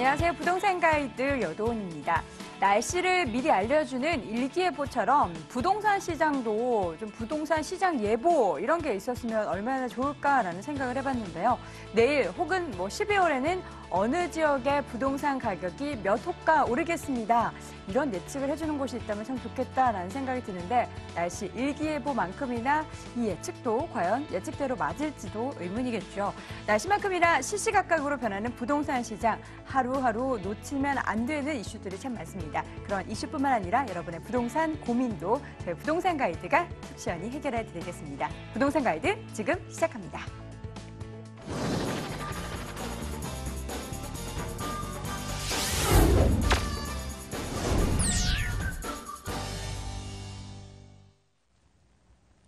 안녕하세요. 부동산 가이드 여도은입니다. 날씨를 미리 알려주는 일기예보처럼 부동산 시장도 좀 부동산 시장 예보 이런 게 있었으면 얼마나 좋을까라는 생각을 해봤는데요. 내일 혹은 12월에는 어느 지역의 부동산 가격이 몇 호가 오르겠습니다. 이런 예측을 해주는 곳이 있다면 참 좋겠다라는 생각이 드는데 날씨 일기예보만큼이나 이 예측도 과연 예측대로 맞을지도 의문이겠죠. 날씨만큼이나 시시각각으로 변하는 부동산 시장 하루하루 놓치면 안 되는 이슈들이 참 많습니다. 그런 이슈뿐만 아니라 여러분의 부동산 고민도 저희 부동산 가이드가 속 시원히 해결해 드리겠습니다. 부동산 가이드 지금 시작합니다.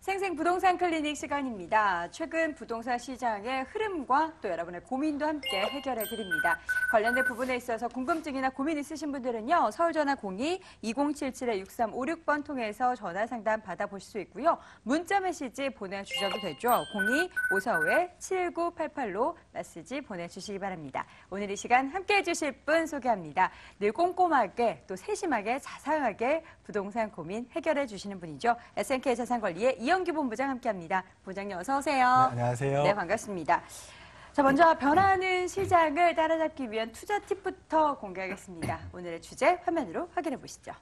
생생 부동산 클리닉 시간입니다. 최근 부동산 시장의 흐름과 또 여러분의 고민도 함께 해결해 드립니다. 관련된 부분에 있어서 궁금증이나 고민 있으신 분들은요. 서울전화 02-2077-6356번 통해서 전화 상담 받아보실 수 있고요. 문자 메시지 보내주셔도 되죠. 02-545-7988로 메시지 보내주시기 바랍니다. 오늘 이 시간 함께해 주실 분 소개합니다. 늘 꼼꼼하게 또 세심하게 자상하게 부동산 고민 해결해 주시는 분이죠. SNK 자산관리의 이영규 본부장 함께합니다. 부장님 어서 오세요. 네, 안녕하세요. 네, 반갑습니다. 자, 먼저 변하는 시장을 따라잡기 위한 투자 팁부터 공개하겠습니다. 오늘의 주제 화면으로 확인해 보시죠.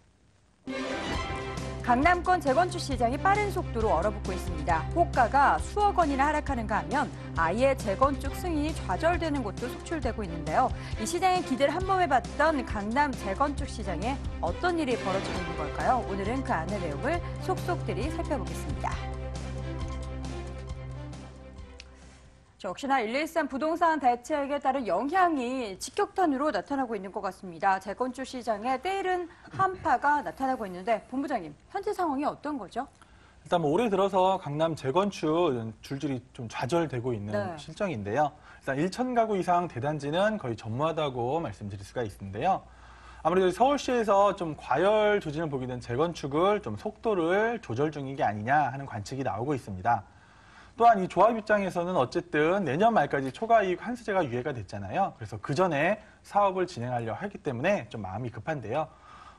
강남권 재건축 시장이 빠른 속도로 얼어붙고 있습니다. 호가가 수억 원이나 하락하는가 하면 아예 재건축 승인이 좌절되는 곳도 속출되고 있는데요. 이 시장의 기대를 한몸에 봤던 강남 재건축 시장에 어떤 일이 벌어지고 있는 걸까요? 오늘은 그 안의 내용을 속속들이 살펴보겠습니다. 역시나 113 부동산 대책에 따른 영향이 직격탄으로 나타나고 있는 것 같습니다. 재건축 시장에 때이른 한파가 나타나고 있는데 본부장님, 현재 상황이 어떤 거죠? 일단 올해 들어서 강남 재건축 줄줄이 좀 좌절되고 있는 실정인데요. 일단 1,000가구 이상 대단지는 거의 전무하다고 말씀드릴 수가 있는데요. 아무래도 서울시에서 좀 과열 조짐을 보게 된 재건축을 좀 속도를 조절 중인 게 아니냐 하는 관측이 나오고 있습니다. 또한 이 조합 입장에서는 어쨌든 내년 말까지 초과이익 환수제가 유예가 됐잖아요. 그래서 그 전에 사업을 진행하려 하기 때문에 좀 마음이 급한데요.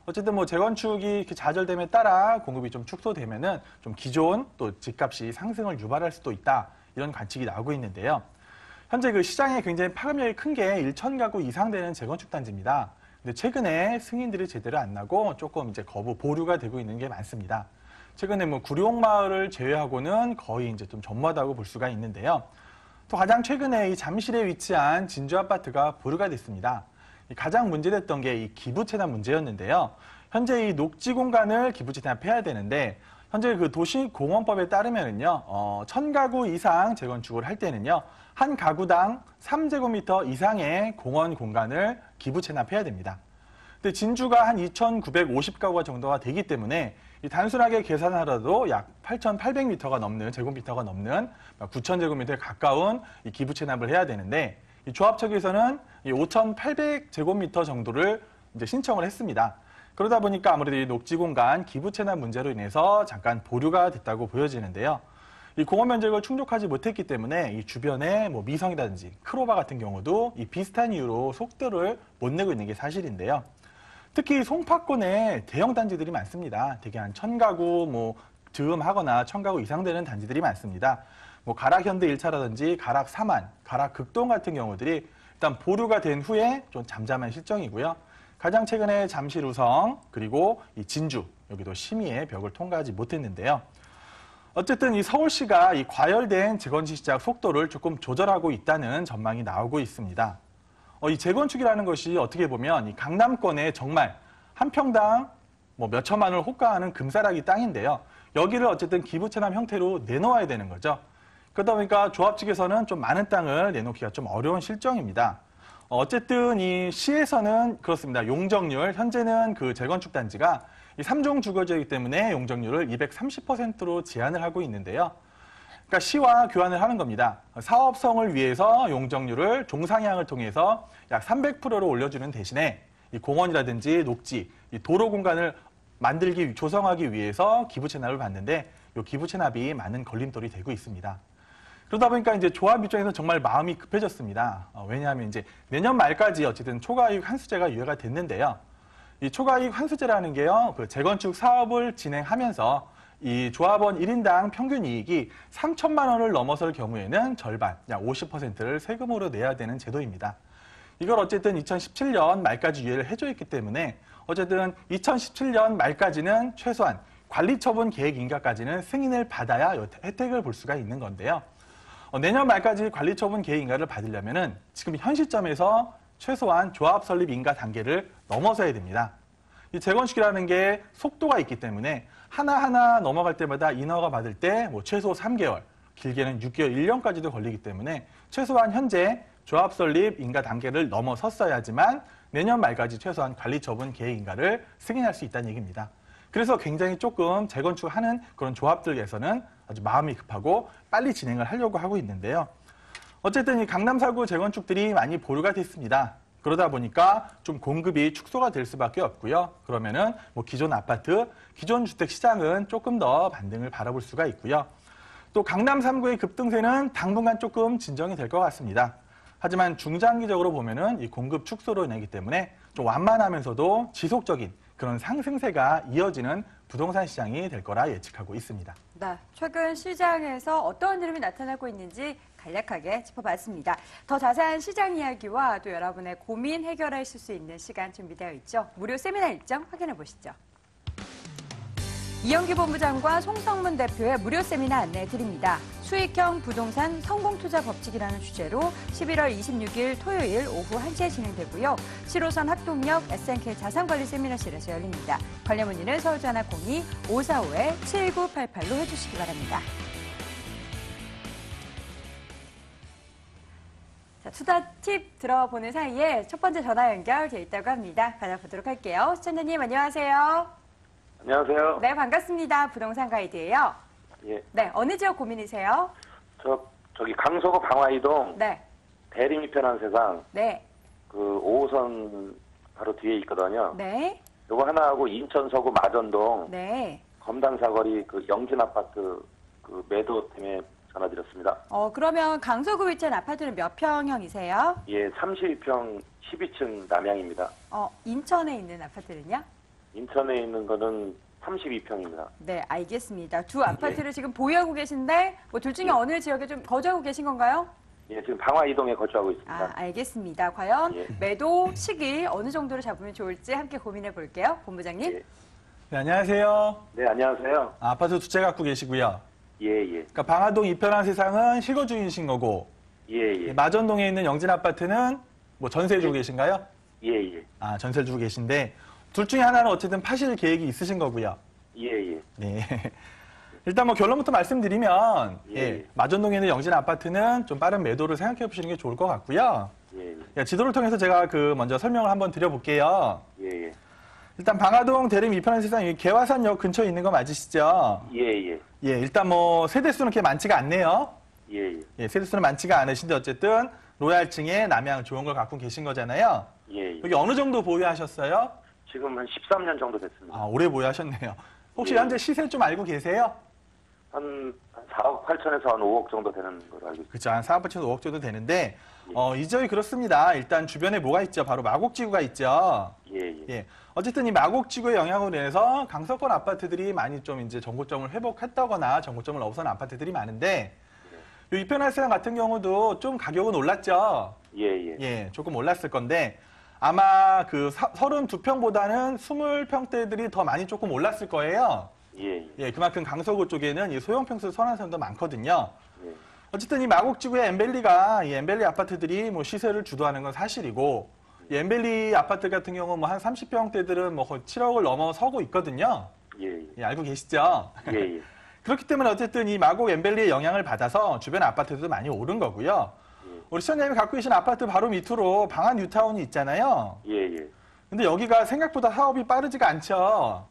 어쨌든 재건축이 이렇게 좌절됨에 따라 공급이 좀 축소되면은 좀 기존 또 집값이 상승을 유발할 수도 있다. 이런 관측이 나오고 있는데요. 현재 그 시장에 굉장히 파급력이 큰 게 1,000가구 이상 되는 재건축 단지입니다. 근데 최근에 승인들이 제대로 안 나고 조금 이제 거부 보류가 되고 있는 게 많습니다. 최근에 구룡마을을 제외하고는 거의 이제 좀 전무하다고 볼 수가 있는데요. 또 가장 최근에 이 잠실에 위치한 진주 아파트가 보류가 됐습니다. 가장 문제됐던 게 이 기부 체납 문제였는데요. 현재 이 녹지 공간을 기부 체납해야 되는데 현재 그 도시공원법에 따르면은요, 1,000가구 이상 재건축을 할 때는요, 한 가구당 3제곱미터 이상의 공원 공간을 기부 체납해야 됩니다. 근데 진주가 한 2,950가구가 정도가 되기 때문에 단순하게 계산하더라도 약 8,800m가 넘는 제곱미터가 넘는 9,000제곱미터에 가까운 이 기부 체납을 해야 되는데 이 조합 측에서는 5,800제곱미터 정도를 이제 신청을 했습니다. 그러다 보니까 아무래도 이 녹지 공간 기부 체납 문제로 인해서 잠깐 보류가 됐다고 보여지는데요. 이 공원 면적을 충족하지 못했기 때문에 이 주변에 미성이라든지 크로바 같은 경우도 이 비슷한 이유로 속도를 못 내고 있는 게 사실인데요. 특히 송파권에 대형 단지들이 많습니다. 대개 한 1,000가구 즈음하거나 1,000가구 이상 되는 단지들이 많습니다. 가락 현대 1차라든지 가락 삼안, 가락 극동 같은 경우들이 일단 보류가 된 후에 좀 잠잠한 실정이고요. 가장 최근에 잠실 우성 그리고 이 진주 여기도 심의의 벽을 통과하지 못했는데요. 어쨌든 이 서울시가 이 과열된 재건축 시작 속도를 조금 조절하고 있다는 전망이 나오고 있습니다. 이 재건축이라는 것이 어떻게 보면 이 강남권에 정말 한 평당 몇천만 원을 호가하는 금싸라기 땅인데요. 여기를 어쨌든 기부 체납 형태로 내놓아야 되는 거죠. 그러다 보니까 조합 측에서는 좀 많은 땅을 내놓기가 좀 어려운 실정입니다. 어쨌든 이 시에서는 그렇습니다. 용적률, 현재는 그 재건축 단지가 이 3종 주거지이기 때문에 용적률을 230%로 제한을 하고 있는데요. 그러니까 시와 교환을 하는 겁니다. 사업성을 위해서 용적률을 종상향을 통해서 약 300%로 올려주는 대신에 이 공원이라든지 녹지, 이 도로 공간을 조성하기 위해서 기부 체납을 받는데 이 기부 체납이 많은 걸림돌이 되고 있습니다. 그러다 보니까 이제 조합 입장에서 정말 마음이 급해졌습니다. 왜냐하면 이제 내년 말까지 어쨌든 초과이익 환수제가 유예가 됐는데요. 이 초과이익 환수제라는 게요, 그 재건축 사업을 진행하면서 이 조합원 1인당 평균 이익이 3천만 원을 넘어설 경우에는 절반, 약 50%를 세금으로 내야 되는 제도입니다. 이걸 어쨌든 2017년 말까지 유예를 해줘 있기 때문에 어쨌든 2017년 말까지는 최소한 관리처분 계획 인가까지는 승인을 받아야 혜택을 볼 수가 있는 건데요. 내년 말까지 관리처분 계획 인가를 받으려면은 지금 현 시점에서 최소한 조합 설립 인가 단계를 넘어서야 됩니다. 이 재건축이라는 게 속도가 있기 때문에 하나하나 넘어갈 때마다 인허가 받을 때 뭐 최소 3개월, 길게는 6개월, 1년까지도 걸리기 때문에 최소한 현재 조합 설립 인가 단계를 넘어섰어야지만 내년 말까지 최소한 관리처분 계획 인가를 승인할 수 있다는 얘기입니다. 그래서 굉장히 조금 재건축하는 그런 조합들에서는 아주 마음이 급하고 빨리 진행을 하려고 하고 있는데요. 어쨌든 이 강남 4구 재건축들이 많이 보류가 됐습니다. 그러다 보니까 좀 공급이 축소가 될 수밖에 없고요. 그러면은 뭐 기존 아파트, 기존 주택 시장은 조금 더 반등을 바라볼 수가 있고요. 또 강남 3구의 급등세는 당분간 조금 진정이 될 것 같습니다. 하지만 중장기적으로 보면은 이 공급 축소로 인하기 때문에 좀 완만하면서도 지속적인 그런 상승세가 이어지는 부동산 시장이 될 거라 예측하고 있습니다. 네, 최근 시장에서 어떤 흐름이 나타나고 있는지 간략하게 짚어봤습니다. 더 자세한 시장 이야기와 또 여러분의 고민 해결하실 수 있는 시간 준비되어 있죠. 무료 세미나 일정 확인해 보시죠. 이영기 본부장과 송성문 대표의 무료 세미나 안내해 드립니다. 수익형 부동산 성공투자 법칙이라는 주제로 11월 26일 토요일 오후 1시에 진행되고요. 7호선 학동역 SNK 자산관리 세미나실에서 열립니다. 관련 문의는 서울전화 02-545-7988로 해주시기 바랍니다. 자, 투자 팁 들어보는 사이에 첫 번째 전화 연결돼 있다고 합니다. 받아보도록 할게요. 시청자님 안녕하세요. 안녕하세요. 네, 반갑습니다. 부동산 가이드예요. 예. 네, 어느 지역 고민이세요? 저기 강서구 방화이동 네. 대림이 편한 세상 네. 그 5호선 바로 뒤에 있거든요. 네. 요거 하나하고 인천 서구 마전동 네. 검단 사거리 그 영진 아파트 그 매도 때문에 전화드렸습니다. 그러면 강서구 위치한 아파트는 몇 평형이세요? 예, 32평 12층 남양입니다. 인천에 있는 아파트는요? 인천에 있는 거는 32평입니다. 네, 알겠습니다. 두 아파트를 지금 보유하고 계신데 뭐 둘 중에 어느 지역에 좀 거주하고 계신 건가요? 예, 지금 방화이동에 거주하고 있습니다. 알겠습니다. 과연 예. 매도 시기 어느 정도로 잡으면 좋을지 함께 고민해 볼게요. 본부장님. 예. 네, 안녕하세요. 네, 안녕하세요. 아파트 두 채 갖고 계시고요. 예, 예. 그러니까 방화동 이편한 세상은 실거주이신 거고, 예, 예. 마전동에 있는 영진 아파트는 뭐 전세 주고 계신가요? 예, 예. 전세를 주고 계신데 둘 중에 하나는 어쨌든 파실 계획이 있으신 거고요. 예, 예. 네. 일단 뭐 결론부터 말씀드리면 예. 마전동에 있는 영진 아파트는 좀 빠른 매도를 생각해 보시는 게 좋을 것 같고요. 예, 지도를 통해서 제가 먼저 설명을 한번 드려볼게요. 예. 일단 방화동 대림 이편한 세상 개화산역 근처에 있는 거 맞으시죠? 예, 예. 일단 뭐 세대수는 그렇게 많지가 않네요. 예, 예. 세대수는 많지가 않으신데 어쨌든 로얄층에 남양 좋은 걸 갖고 계신 거잖아요. 예, 예. 여기 어느 정도 보유하셨어요? 지금 한 13년 정도 됐습니다. 오래 보유하셨네요. 혹시 예. 현재 시세 좀 알고 계세요? 한 4억 8천에서 한 5억 정도 되는 걸로 알고 있습니다. 그렇죠. 한 4억 8천 5억 정도 되는데 예. 이 지역이 그렇습니다. 일단 주변에 뭐가 있죠? 바로 마곡지구가 있죠. 예. 어쨌든 이 마곡지구의 영향으로 인해서 강서권 아파트들이 많이 좀 이제 정고점을 회복했다거나 정고점을 넘어선 아파트들이 많은데 이 이편할세상 같은 경우도 좀 가격은 올랐죠. 예. 조금 올랐을 건데 아마 그 32평보다는 20평대들이 더 많이 조금 올랐을 거예요. 예. 그만큼 강서구 쪽에는 이 소형 평수 선호하는 사람도 많거든요. 예. 어쨌든 이 마곡지구의 엠벨리가 이 엠벨리 아파트들이 뭐 시세를 주도하는 건 사실이고 이 엠벨리 아파트 같은 경우 뭐 한 30평대들은 뭐 거의 7억을 넘어서고 있거든요. 예. 알고 계시죠? 예. 그렇기 때문에 어쨌든 이 마곡 엠벨리의 영향을 받아서 주변 아파트도 많이 오른 거고요. 우리 시청자님이 갖고 계신 아파트 바로 밑으로 방한 뉴타운이 있잖아요. 예. 근데 여기가 생각보다 사업이 빠르지가 않죠.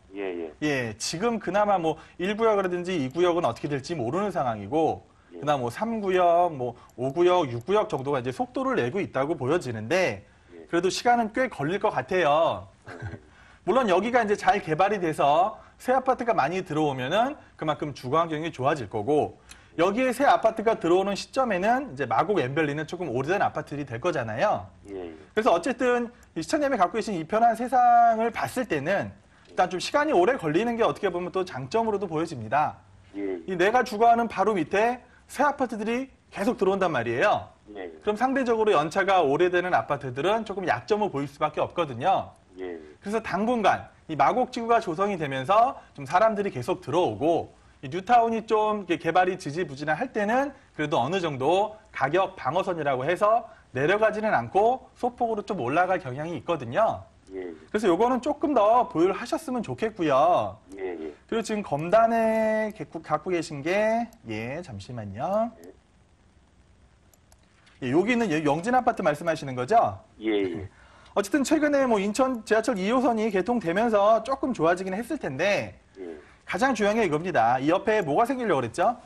예. 지금 그나마 뭐 1구역이라든지 2구역은 어떻게 될지 모르는 상황이고, 그나마 뭐 3구역, 뭐 5구역, 6구역 정도가 이제 속도를 내고 있다고 보여지는데, 그래도 시간은 꽤 걸릴 것 같아요. 물론 여기가 이제 잘 개발이 돼서 새 아파트가 많이 들어오면은 그만큼 주거 환경이 좋아질 거고, 여기에 새 아파트가 들어오는 시점에는 이제 마곡 엠벨리는 조금 오래된 아파트들이 될 거잖아요. 예, 예. 그래서 어쨌든 이 시청자님이 갖고 계신 이 편한 세상을 봤을 때는 일단 좀 시간이 오래 걸리는 게 어떻게 보면 또 장점으로도 보여집니다. 예, 이 내가 주거하는 바로 밑에 새 아파트들이 계속 들어온단 말이에요. 예, 그럼 상대적으로 연차가 오래되는 아파트들은 조금 약점을 보일 수밖에 없거든요. 예, 그래서 당분간 이 마곡지구가 조성이 되면서 좀 사람들이 계속 들어오고 이 뉴타운이 좀 이렇게 개발이 지지부진할 때는 그래도 어느 정도 가격 방어선이라고 해서 내려가지는 않고 소폭으로 좀 올라갈 경향이 있거든요. 예, 그래서 요거는 조금 더 보유를 하셨으면 좋겠고요. 예, 예. 그리고 지금 검단에 갖고 계신 게, 잠시만요. 예, 여기는 영진 아파트 말씀하시는 거죠? 예, 예. 어쨌든 최근에 뭐 인천 지하철 2호선이 개통되면서 조금 좋아지긴 했을 텐데, 예. 가장 중요한 게 이겁니다. 이 옆에 뭐가 생기려고 그랬죠?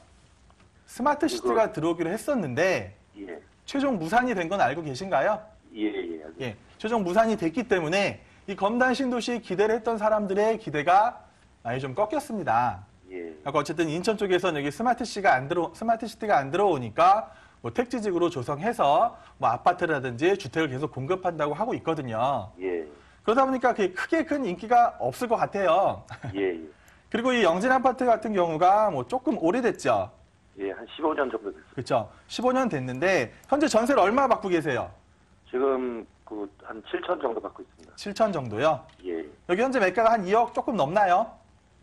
스마트 시티가 들어오기로 했었는데, 예, 최종 무산이 된 건 알고 계신가요? 예, 예. 예, 최종 무산이 됐기 때문에 이 검단 신도시 기대를 했던 사람들의 기대가 많이 좀 꺾였습니다. 예, 그러니까 어쨌든 인천 쪽에서는 여기 스마트 시티가 안 들어오니까 뭐 택지직으로 조성해서 뭐 아파트라든지 주택을 계속 공급한다고 하고 있거든요. 예, 그러다 보니까 그게 크게 큰 인기가 없을 것 같아요. 예, 예. 그리고 이 영진 아파트 같은 경우가 뭐 조금 오래됐죠. 예, 한 15년 정도 됐어요. 그렇죠. 15년 됐는데 현재 전세를 얼마 받고 계세요? 지금 그 한 7천 정도 받고 있습니다. 7천 정도요. 예, 여기 현재 매가가 한 2억 조금 넘나요?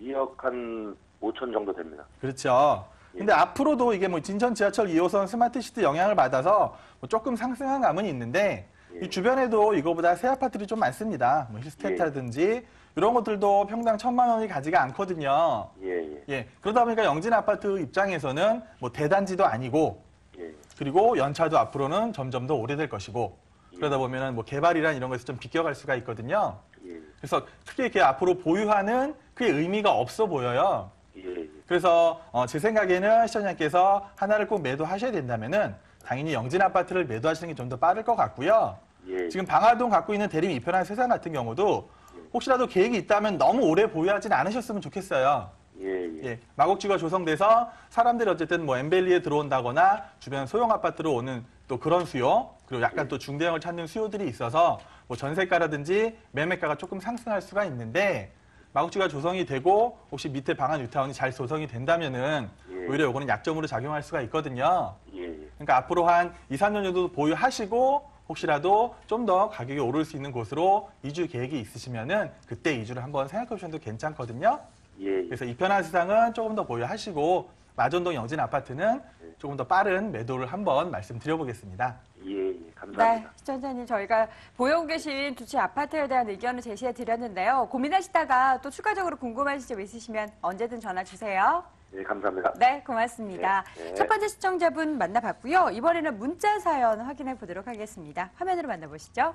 2억 한 5천 정도 됩니다. 그렇죠. 예. 근데 앞으로도 이게 뭐 인천 지하철 2호선 스마트시티 영향을 받아서 뭐 조금 상승한 감은 있는데 예. 이 주변에도 이거보다 새 아파트들이 좀 많습니다. 뭐 힐스테이트라든지 이런 것들도 평당 1,000만 원이 가지가 않거든요. 예, 예, 예. 그러다 보니까 영진 아파트 입장에서는 뭐 대단지도 아니고 예, 그리고 연차도 앞으로는 점점 더 오래될 것이고 예. 그러다 보면은 뭐 개발이란 이런 것에서 좀 비껴갈 수가 있거든요. 예, 그래서 크게 이렇게 앞으로 보유하는 그게 의미가 없어 보여요. 예, 그래서 제 생각에는 시청자님께서 하나를 꼭 매도하셔야 된다면은 당연히 영진 아파트를 매도하시는 게 좀 더 빠를 것 같고요. 예. 지금 방화동 갖고 있는 대림 이편한 세상 같은 경우도 혹시라도 계획이 있다면 너무 오래 보유하진 않으셨으면 좋겠어요. 예, 예, 예, 마곡지가 조성돼서 사람들이 어쨌든 뭐 엠벨리에 들어온다거나 주변 소형 아파트로 오는 또 그런 수요, 그리고 약간 또 중대형을 찾는 수요들이 있어서 뭐 전세가라든지 매매가가 조금 상승할 수가 있는데 마곡지가 조성이 되고 혹시 밑에 방한 뉴타운이 잘 조성이 된다면은 예. 오히려 요거는 약점으로 작용할 수가 있거든요. 예, 예. 그러니까 앞으로 한 2, 3년 정도 보유하시고 혹시라도 좀 더 가격이 오를 수 있는 곳으로 이주 계획이 있으시면은 그때 이주를 한번 생각해 보셔도 괜찮거든요. 예, 예. 그래서 이 편한 세상은 조금 더 보유하시고 마전동 영진 아파트는 조금 더 빠른 매도를 한번 말씀드려보겠습니다. 예, 예. 감사합니다. 네, 시청자님 저희가 보유하고 계신 두 채 아파트에 대한 의견을 제시해 드렸는데요. 고민하시다가 또 추가적으로 궁금하신 점 있으시면 언제든 전화 주세요. 네, 감사합니다. 네, 고맙습니다. 네, 네. 첫 번째 시청자분 만나봤고요. 이번에는 문자 사연 확인해 보도록 하겠습니다. 화면으로 만나보시죠.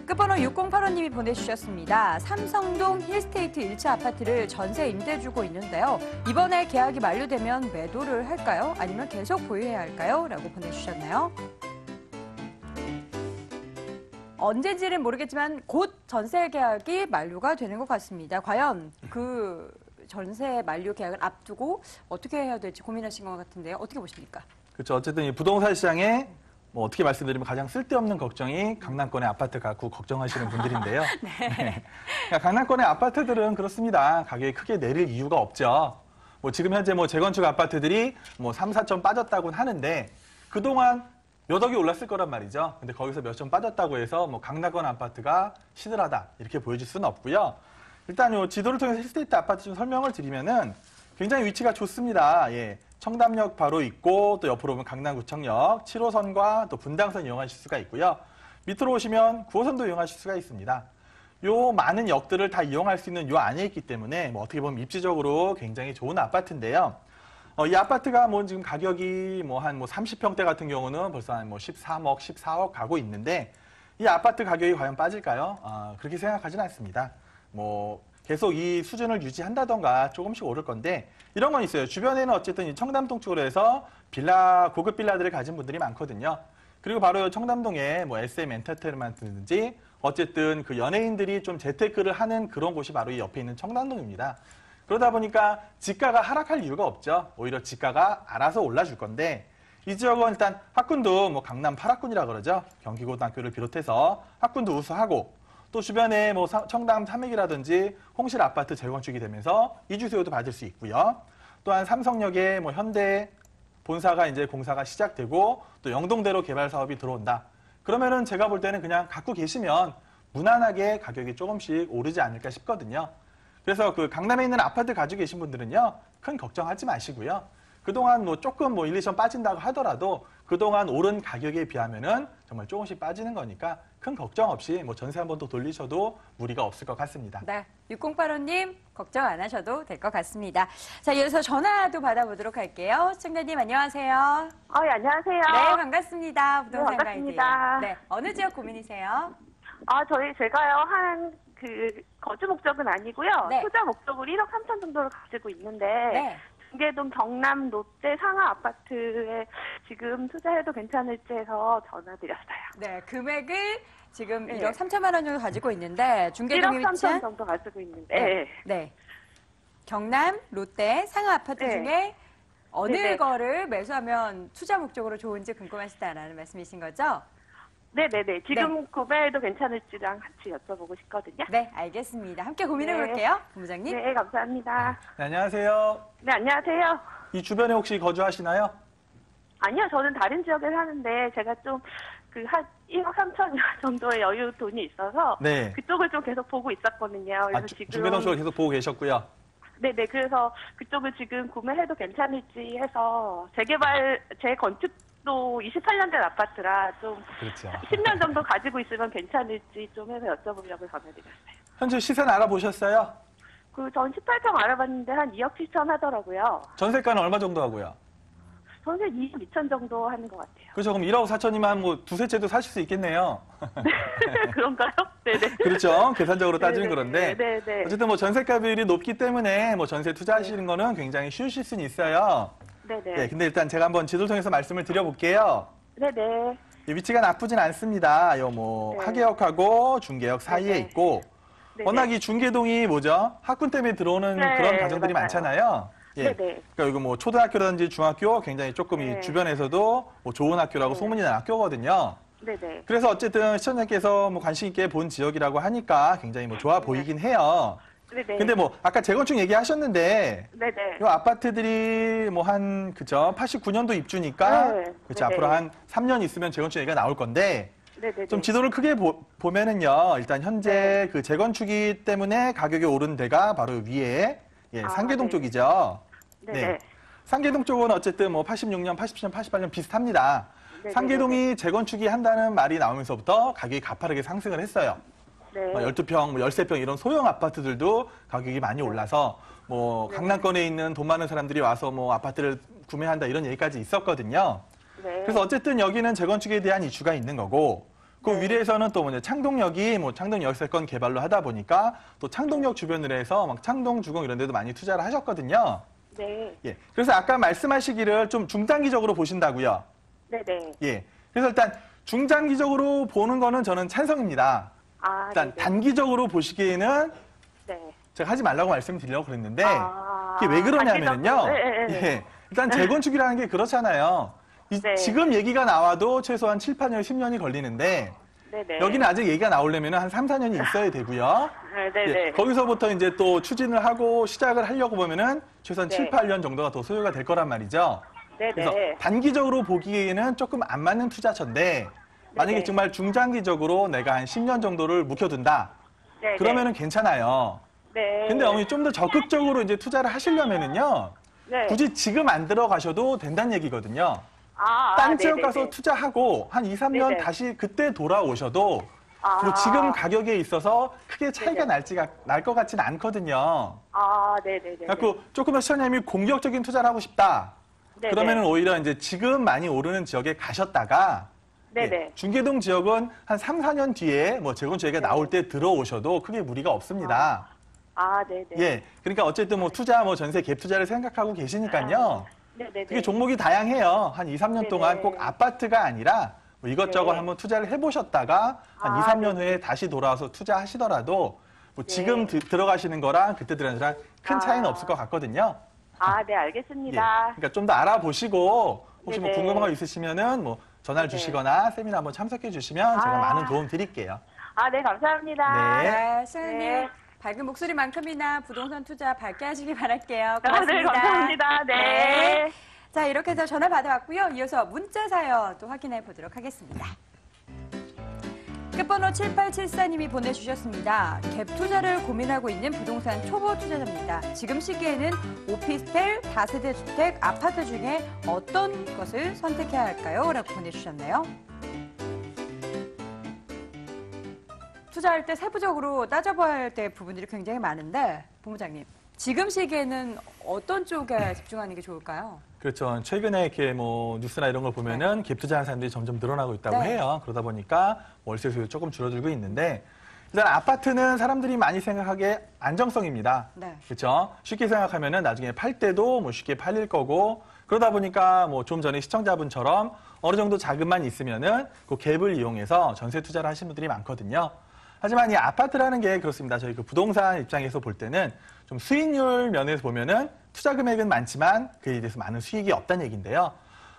끝번호 6085님이 보내주셨습니다. 삼성동 힐스테이트 1차 아파트를 전세 임대 주고 있는데요. 이번에 계약이 만료되면 매도를 할까요? 아니면 계속 보유해야 할까요? 라고 보내주셨나요? 언제인지는 모르겠지만 곧 전세 계약이 만료가 되는 것 같습니다. 과연 그 전세 만료 계약을 앞두고 어떻게 해야 될지 고민하신 것 같은데요. 어떻게 보십니까? 그렇죠. 어쨌든 이 부동산 시장에 뭐 어떻게 말씀드리면 가장 쓸데없는 걱정이 강남권의 아파트 가구 걱정하시는 분들인데요. 네. 그러니까 강남권의 아파트들은 그렇습니다. 가격이 크게 내릴 이유가 없죠. 뭐 지금 현재 뭐 재건축 아파트들이 뭐 3, 4점 빠졌다고는 하는데 그동안 몇 억이 올랐을 거란 말이죠. 근데 거기서 몇 점 빠졌다고 해서 뭐 강남권 아파트가 시들하다 이렇게 보여질 수는 없고요. 일단 요 지도를 통해서 힐스테이트 아파트 좀 설명을 드리면은 굉장히 위치가 좋습니다. 예. 청담역 바로 있고 또 옆으로 보면 강남구청역 7호선과 또 분당선 이용하실 수가 있고요. 밑으로 오시면 9호선도 이용하실 수가 있습니다. 요 많은 역들을 다 이용할 수 있는 요 안에 있기 때문에 뭐 어떻게 보면 입지적으로 굉장히 좋은 아파트인데요. 이 아파트가 뭐 지금 가격이 뭐 한 뭐 30평대 같은 경우는 벌써 한 뭐 13억, 14억 가고 있는데 이 아파트 가격이 과연 빠질까요? 그렇게 생각하지는 않습니다. 뭐 계속 이 수준을 유지한다던가 조금씩 오를 건데 이런 건 있어요. 주변에는 어쨌든 이 청담동 쪽으로 해서 빌라, 고급 빌라들을 가진 분들이 많거든요. 그리고 바로 청담동에 뭐 SM 엔터테인먼트든지 어쨌든 그 연예인들이 좀 재테크를 하는 그런 곳이 바로 이 옆에 있는 청담동입니다. 그러다 보니까 지가가 하락할 이유가 없죠. 오히려 지가가 알아서 올라줄 건데 이 지역은 일단 학군도 뭐 강남 8학군이라 그러죠. 경기고등학교를 비롯해서 학군도 우수하고 또 주변에 뭐 청담 삼익이라든지 홍실 아파트 재건축이 되면서 이주 수요도 받을 수 있고요. 또한 삼성역에 뭐 현대 본사가 이제 공사가 시작되고 또 영동대로 개발 사업이 들어온다. 그러면은 제가 볼 때는 그냥 갖고 계시면 무난하게 가격이 조금씩 오르지 않을까 싶거든요. 그래서 그 강남에 있는 아파트 가지고 계신 분들은요, 큰 걱정하지 마시고요. 그동안 뭐 조금 뭐 1, 2천 빠진다고 하더라도 그동안 오른 가격에 비하면은 정말 조금씩 빠지는 거니까 큰 걱정 없이 뭐 전세 한 번 더 돌리셔도 무리가 없을 것 같습니다. 네, 6085님 걱정 안 하셔도 될 것 같습니다. 자, 이어서 전화도 받아보도록 할게요. 시청자님 안녕하세요. 예, 안녕하세요. 네, 반갑습니다. 부동산 네, 가이드. 반갑습니다. 네, 어느 지역 고민이세요? 제가요, 거주 목적은 아니고요. 네. 투자 목적으로 1억 3천 정도를 가지고 있는데, 네. 중계동 경남 롯데 상하 아파트에 지금 투자해도 괜찮을지 해서 전화드렸어요. 네, 금액을 지금 네. 1억 3천만 원 정도 가지고 있는데 중계동에 1억 3천 위치한 정도 가지고 있는데, 네. 네. 경남 롯데 상하 아파트 네. 중에 어느 네네. 거를 매수하면 투자 목적으로 좋은지 궁금하시다라는 말씀이신 거죠? 네네네. 지금 구매해도 괜찮을지랑 같이 여쭤보고 싶거든요. 네, 알겠습니다. 함께 고민해 네. 볼게요, 본부장님. 네, 감사합니다. 네, 안녕하세요. 네, 안녕하세요. 이 주변에 혹시 거주하시나요? 아니요, 저는 다른 지역에 사는데 제가 좀 한 1억 3천 정도의 여유 돈이 있어서 네. 그쪽을 좀 계속 보고 있었거든요. 그래서 지금 중계동 쪽을 계속 보고 계셨고요. 네네, 그래서 그쪽을 지금 구매해도 괜찮을지 해서 재건축도 28년 된 아파트라 좀 그렇죠. 10년 정도 가지고 있으면 괜찮을지 좀 해서 여쭤보려고 전화드렸어요. 현재 시세는 알아보셨어요? 전 18평 알아봤는데 한 2억 7천 하더라고요. 전세가는 얼마 정도 하고요? 전세 2억 2천 정도 하는 것 같아요. 그렇죠. 그럼 1억 4천이면 뭐 두세 채도 사실 수 있겠네요. 그런가요? 네네. 그렇죠. 계산적으로 따지면 네네. 그런데. 네네. 어쨌든 뭐 전세가 비율이 높기 때문에 뭐 전세 투자하시는 거는 굉장히 쉬우실 수는 있어요. 네네. 네, 근데 일단 제가 한번 지도를 통해서 말씀을 드려볼게요. 네네. 이 위치가 나쁘진 않습니다. 뭐 네. 하계역하고 중계역 사이에 네네. 있고 네네. 워낙 이 중계동이 뭐죠? 학군 때문에 들어오는 네, 그런 가정들이 맞아요. 많잖아요. 예. 네네. 그러니까 이거 뭐 초등학교라든지 중학교 굉장히 조금 이 네. 주변에서도 뭐 좋은 학교라고 네. 소문이 난 학교거든요. 네네. 그래서 어쨌든 시청자께서 뭐 관심 있게 본 지역이라고 하니까 굉장히 뭐 좋아 보이긴 해요. 네네. 근데 뭐 아까 재건축 얘기하셨는데 네네. 이 아파트들이 뭐 한 그죠? 89년도 입주니까 네. 그렇죠. 네네. 앞으로 한 3년 있으면 재건축 얘기가 나올 건데 네네. 좀 지도를 크게 보면은요. 일단 현재 네. 그 재건축이 때문에 가격이 오른 데가 바로 위에 상계동 네. 쪽이죠. 네네. 상계동 쪽은 어쨌든 뭐 86년, 87년, 88년 비슷합니다. 네네네. 상계동이 재건축이 한다는 말이 나오면서부터 가격이 가파르게 상승을 했어요. 네. 12평, 뭐 13평 이런 소형 아파트들도 가격이 많이 올라서 뭐 네. 강남권에 있는 돈 많은 사람들이 와서 뭐 아파트를 구매한다 이런 얘기까지 있었거든요. 네. 그래서 어쨌든 여기는 재건축에 대한 이슈가 있는 거고 그 네. 위례에서는 또 뭐냐 창동역이 뭐 창동 열세권 개발로 하다 보니까 또 창동역 주변으로 해서 막 창동 주공 이런 데도 많이 투자를 하셨거든요. 네. 예. 그래서 아까 말씀하시기를 좀 중장기적으로 보신다고요. 네네. 예. 그래서 일단 중장기적으로 보는 거는 저는 찬성입니다. 일단 네네. 단기적으로 보시기에는 네. 제가 하지 말라고 말씀드리려고 그랬는데 아, 이게 왜 그러냐면요. 단기적으로? 네. 예. 일단 재건축이라는 게 그렇잖아요. 네. 지금 얘기가 나와도 최소한 7, 8년, 10년이 걸리는데 네네. 여기는 아직 얘기가 나오려면 한 3, 4년이 있어야 되고요. 네네. 예, 거기서부터 이제 또 추진을 하고 시작을 하려고 보면은 최소한 네. 7, 8년 정도가 더 소요가 될 거란 말이죠. 그래서 네네. 단기적으로 보기에는 조금 안 맞는 투자처인데 만약에 네네. 정말 중장기적으로 내가 한 10년 정도를 묵혀둔다. 네네. 그러면은 괜찮아요. 네. 근데 어머니 좀 더 적극적으로 이제 투자를 하시려면은요. 네. 굳이 지금 안 들어가셔도 된다는 얘기거든요. 딴 지역 가서 투자하고 한 2, 3년 네네. 다시 그때 돌아오셔도 아. 뭐 지금 가격에 있어서 크게 차이가 네네. 날 것 같지는 않거든요. 네네네. 그래갖고 조금 더 시청자님이 공격적인 투자를 하고 싶다. 네네. 그러면은 오히려 이제 지금 많이 오르는 지역에 가셨다가 네네. 예, 중계동 지역은 한 3, 4년 뒤에 뭐 재건축 얘기가 네. 나올 때 들어오셔도 크게 무리가 없습니다. 네네. 예. 그러니까 어쨌든 뭐 투자, 뭐 전세 갭 투자를 생각하고 계시니까요. 네네네. 그게 종목이 다양해요. 한 2, 3년 네네. 동안 꼭 아파트가 아니라 뭐 이것저것 네. 한번 투자를 해보셨다가 한 2, 3년 후에 다시 돌아와서 투자하시더라도 뭐 네. 지금 들어가시는 거랑 그때 들어가는 거랑 큰 차이는 아. 없을 것 같거든요. 아, 네, 예. 알겠습니다. 그러니까 좀 더 알아보시고 혹시 뭐 네네. 궁금한 거 있으시면은 뭐 전화를 네네. 주시거나 세미나 한번 참석해 주시면 제가 아. 많은 도움 드릴게요. 아, 네, 감사합니다. 네. 네, 수현님 네. 밝은 목소리만큼이나 부동산 투자 밝게 하시기 바랄게요. 아, 고맙습니다. 네, 감사합니다. 네. 자, 이렇게 해서 전화 받아왔고요. 이어서 문자 사연 또 확인해 보도록 하겠습니다. 끝번호 7874님이 보내주셨습니다. 갭 투자를 고민하고 있는 부동산 초보 투자자입니다. 지금 시기에는 오피스텔, 다세대 주택, 아파트 중에 어떤 것을 선택해야 할까요? 라고 보내주셨네요. 투자할 때 세부적으로 따져봐야 할 때 부분들이 굉장히 많은데, 본부장님, 지금 시기에는 어떤 쪽에 집중하는 게 좋을까요? 그렇죠. 최근에 이렇게 뭐 뉴스나 이런 걸 보면은 갭 투자하는 사람들이 점점 늘어나고 있다고 네. 해요. 그러다 보니까 월세 수요 조금 줄어들고 있는데 일단 아파트는 사람들이 많이 생각하기에 안정성입니다. 네. 그렇죠. 쉽게 생각하면은 나중에 팔 때도 뭐 쉽게 팔릴 거고 그러다 보니까 뭐 좀 전에 시청자분처럼 어느 정도 자금만 있으면은 그 갭을 이용해서 전세 투자를 하시는 분들이 많거든요. 하지만 이 아파트라는 게 그렇습니다. 저희 그 부동산 입장에서 볼 때는 좀 수익률 면에서 보면은 투자 금액은 많지만 그에 대해서 많은 수익이 없다는 얘기인데요.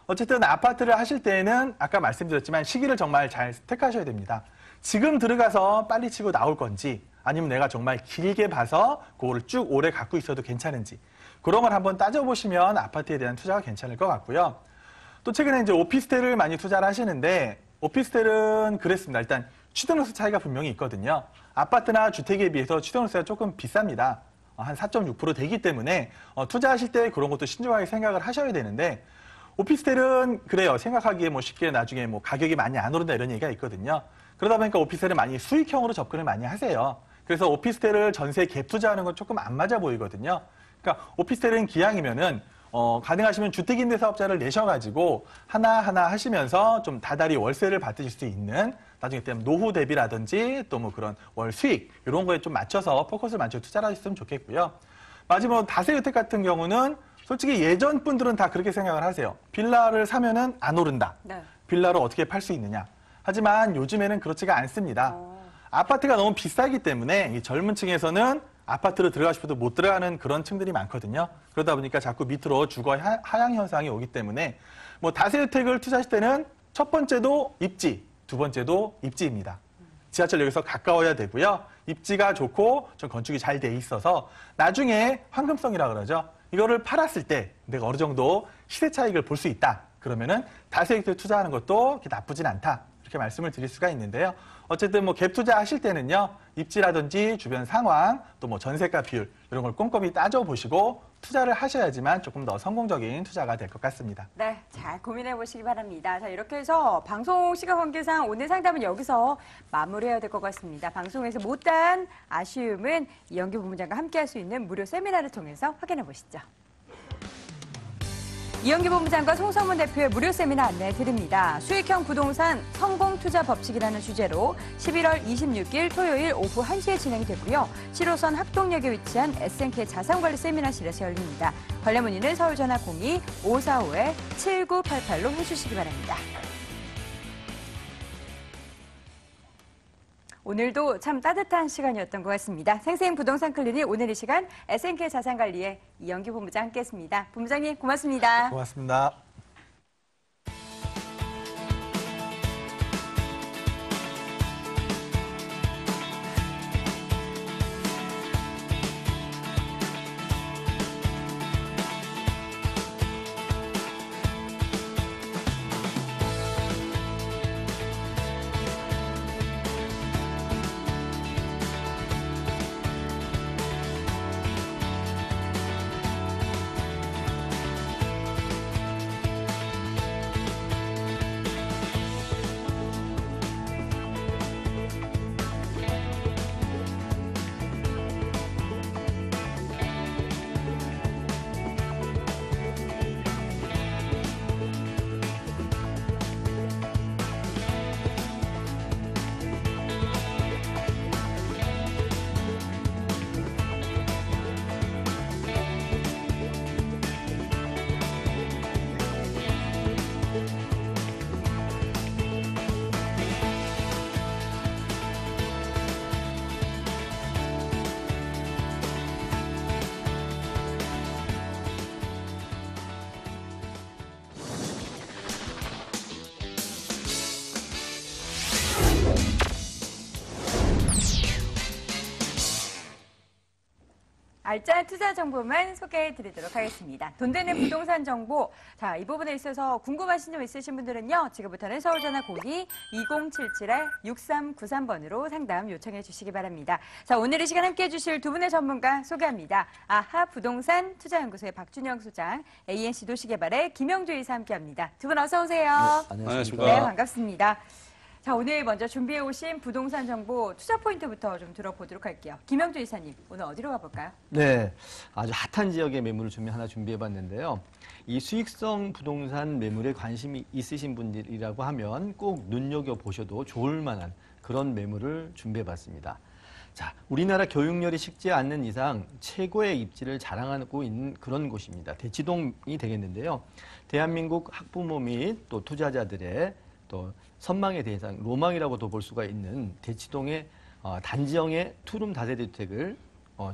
어쨌든 아파트를 하실 때에는 아까 말씀드렸지만 시기를 정말 잘 택하셔야 됩니다. 지금 들어가서 빨리 치고 나올 건지 아니면 내가 정말 길게 봐서 그거를 쭉 오래 갖고 있어도 괜찮은지 그런 걸 한번 따져보시면 아파트에 대한 투자가 괜찮을 것 같고요. 또 최근에 이제 오피스텔을 많이 투자를 하시는데 오피스텔은 그랬습니다. 일단 취득세 차이가 분명히 있거든요. 아파트나 주택에 비해서 취득세가 조금 비쌉니다. 한 4.6% 되기 때문에 투자하실 때 그런 것도 신중하게 생각을 하셔야 되는데 오피스텔은 그래요. 생각하기에 뭐 쉽게 나중에 뭐 가격이 많이 안 오른다 이런 얘기가 있거든요. 그러다 보니까 오피스텔은 많이 수익형으로 접근을 많이 하세요. 그래서 오피스텔을 전세 갭 투자하는 건 조금 안 맞아 보이거든요. 그러니까 오피스텔은 기왕이면은 가능하시면 주택임대사업자를 내셔가지고 하나하나 하시면서 좀 다달이 월세를 받으실 수 있는 나중에 때문에 노후 대비라든지 또 뭐 그런 월 수익 이런 거에 좀 맞춰서 포커스를 맞춰 투자를 하셨으면 좋겠고요. 마지막으로 다세주택 같은 경우는 솔직히 예전 분들은 다 그렇게 생각을 하세요. 빌라를 사면은 안 오른다. 네. 빌라를 어떻게 팔 수 있느냐. 하지만 요즘에는 그렇지가 않습니다. 아파트가 너무 비싸기 때문에 이 젊은 층에서는 아파트로 들어가고 싶어도 못 들어가는 그런 층들이 많거든요. 그러다 보니까 자꾸 밑으로 주거 하향 현상이 오기 때문에 뭐 다세주택을 투자하실 때는 첫 번째도 입지, 두 번째도 입지입니다. 지하철역에서 가까워야 되고요. 입지가 좋고 좀 건축이 잘 돼 있어서 나중에 황금성이라 그러죠. 이거를 팔았을 때 내가 어느 정도 시세 차익을 볼 수 있다. 그러면은 다세주택 투자하는 것도 그렇게 나쁘진 않다. 이렇게 말씀을 드릴 수가 있는데요. 어쨌든 뭐 갭 투자하실 때는요. 입지라든지 주변 상황, 또 뭐 전세가 비율 이런 걸 꼼꼼히 따져보시고 투자를 하셔야지만 조금 더 성공적인 투자가 될 것 같습니다. 네, 잘 고민해 보시기 바랍니다. 자, 이렇게 해서 방송 시간 관계상 오늘 상담은 여기서 마무리해야 될 것 같습니다. 방송에서 못다한 아쉬움은 이영규 본부장과 함께 할 수 있는 무료 세미나를 통해서 확인해 보시죠. 이영규 본부장과 송성문 대표의 무료 세미나 안내해 드립니다. 수익형 부동산 성공 투자 법칙이라는 주제로 11월 26일 토요일 오후 1시에 진행이 되고요. 7호선 학동역에 위치한 SNK 자산관리 세미나실에서 열립니다. 관련 문의는 서울 전화 02-545-7988로 해주시기 바랍니다. 오늘도 참 따뜻한 시간이었던 것 같습니다. 생생 부동산 클리닉 오늘 이 시간 SNK 자산관리의 이영규 본부장 함께했습니다. 본부장님 고맙습니다. 고맙습니다. 알찬 투자 정보만 소개해 드리도록 하겠습니다. 돈 되는 부동산 정보. 자, 이 부분에 있어서 궁금하신 점 있으신 분들은요. 지금부터는 서울전화 02-2077-6393번으로 상담 요청해 주시기 바랍니다. 자, 오늘 이 시간 함께해 주실 두 분의 전문가 소개합니다. 아하 부동산 투자연구소의 박준영 소장, ANC 도시개발의 김영주 이사 함께합니다. 두 분 어서 오세요. 네, 안녕하십니까. 네, 반갑습니다. 자, 오늘 먼저 준비해 오신 부동산 정보 투자 포인트부터 좀 들어보도록 할게요. 김영주 이사님, 오늘 어디로 가볼까요? 네, 아주 핫한 지역의 매물을 하나 준비해봤는데요. 이 수익성 부동산 매물에 관심이 있으신 분들이라고 하면 꼭 눈여겨보셔도 좋을 만한 그런 매물을 준비해봤습니다. 자, 우리나라 교육열이 식지 않는 이상 최고의 입지를 자랑하고 있는 그런 곳입니다. 대치동이 되겠는데요. 대한민국 학부모 및 또 투자자들의 또 선망의 대상, 로망이라고도 볼 수가 있는 대치동의 단지형의 투룸 다세대 주택을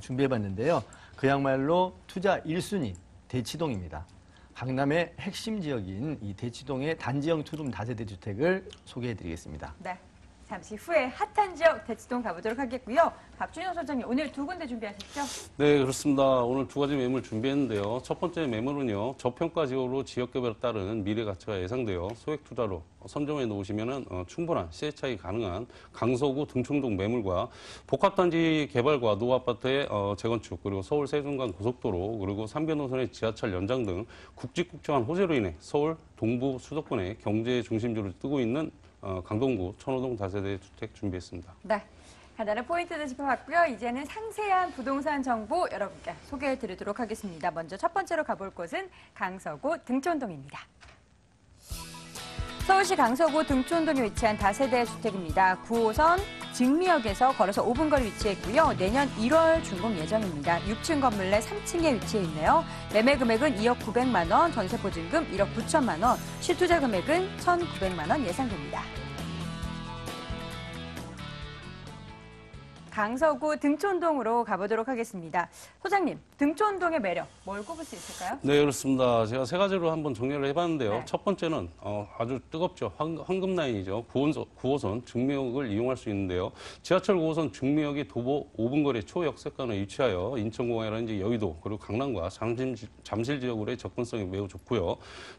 준비해봤는데요. 그야말로 투자 1순위 대치동입니다. 강남의 핵심 지역인 이 대치동의 단지형 투룸 다세대 주택을 소개해드리겠습니다. 네. 잠시 후에 핫한 지역 대치동 가보도록 하겠고요. 박준영 소장님, 오늘 두 군데 준비하셨죠? 네, 그렇습니다. 오늘 두 가지 매물 준비했는데요. 첫 번째 매물은요, 저평가 지역으로 지역 개발에 따른 미래 가치가 예상되어 소액 투자로 선점해 놓으시면은 충분한 시세 차익 가능한 강서구 등촌동 매물과 복합단지 개발과 노후아파트의 재건축, 그리고 서울 세종간 고속도로, 그리고 3개 노선의 지하철 연장 등 굵직굵직한 호재로 인해 서울 동부 수도권의 경제 중심지로 뜨고 있는 강동구 천호동 다세대 주택 준비했습니다. 네. 간단한 포인트를 짚어봤고요. 이제는 상세한 부동산 정보 여러분께 소개해 드리도록 하겠습니다. 먼저 첫 번째로 가볼 곳은 강서구 등촌동입니다. 서울시 강서구 등촌동에 위치한 다세대 주택입니다. 9호선 증미역에서 걸어서 5분 거리 위치해 있고요. 내년 1월 준공 예정입니다. 6층 건물 내 3층에 위치해 있네요. 매매 금액은 2억 900만 원, 전세 보증금 1억 9천만 원, 실투자 금액은 1,900만 원 예상됩니다. 강서구 등촌동으로 가보도록 하겠습니다. 소장님, 등촌동의 매력, 뭘 꼽을 수 있을까요? 네, 그렇습니다. 제가 세 가지로 한번 정리를 해봤는데요. 네. 첫 번째는 아주 뜨겁죠. 황금라인이죠. 9호선 증미역을 이용할 수 있는데요. 지하철 9호선 증미역이 도보 5분 거리 초역세권에 위치하여 인천공항이라든지 여의도 그리고 강남과 잠실 지역으로의 접근성이 매우 좋고요.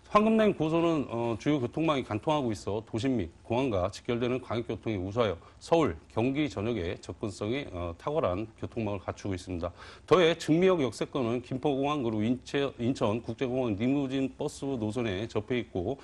황금라인 9호선은 주요 교통망이 관통하고 있어 도심 및 공항과 직결되는 광역교통이 우수하여 서울, 경기 전역에 접근성이 탁월한 교통망을 갖추고 있습니다. 더해 증미역 역세권은 김포공항 그리고 인천 국제공항 리무진 버스 노선에 접해 있고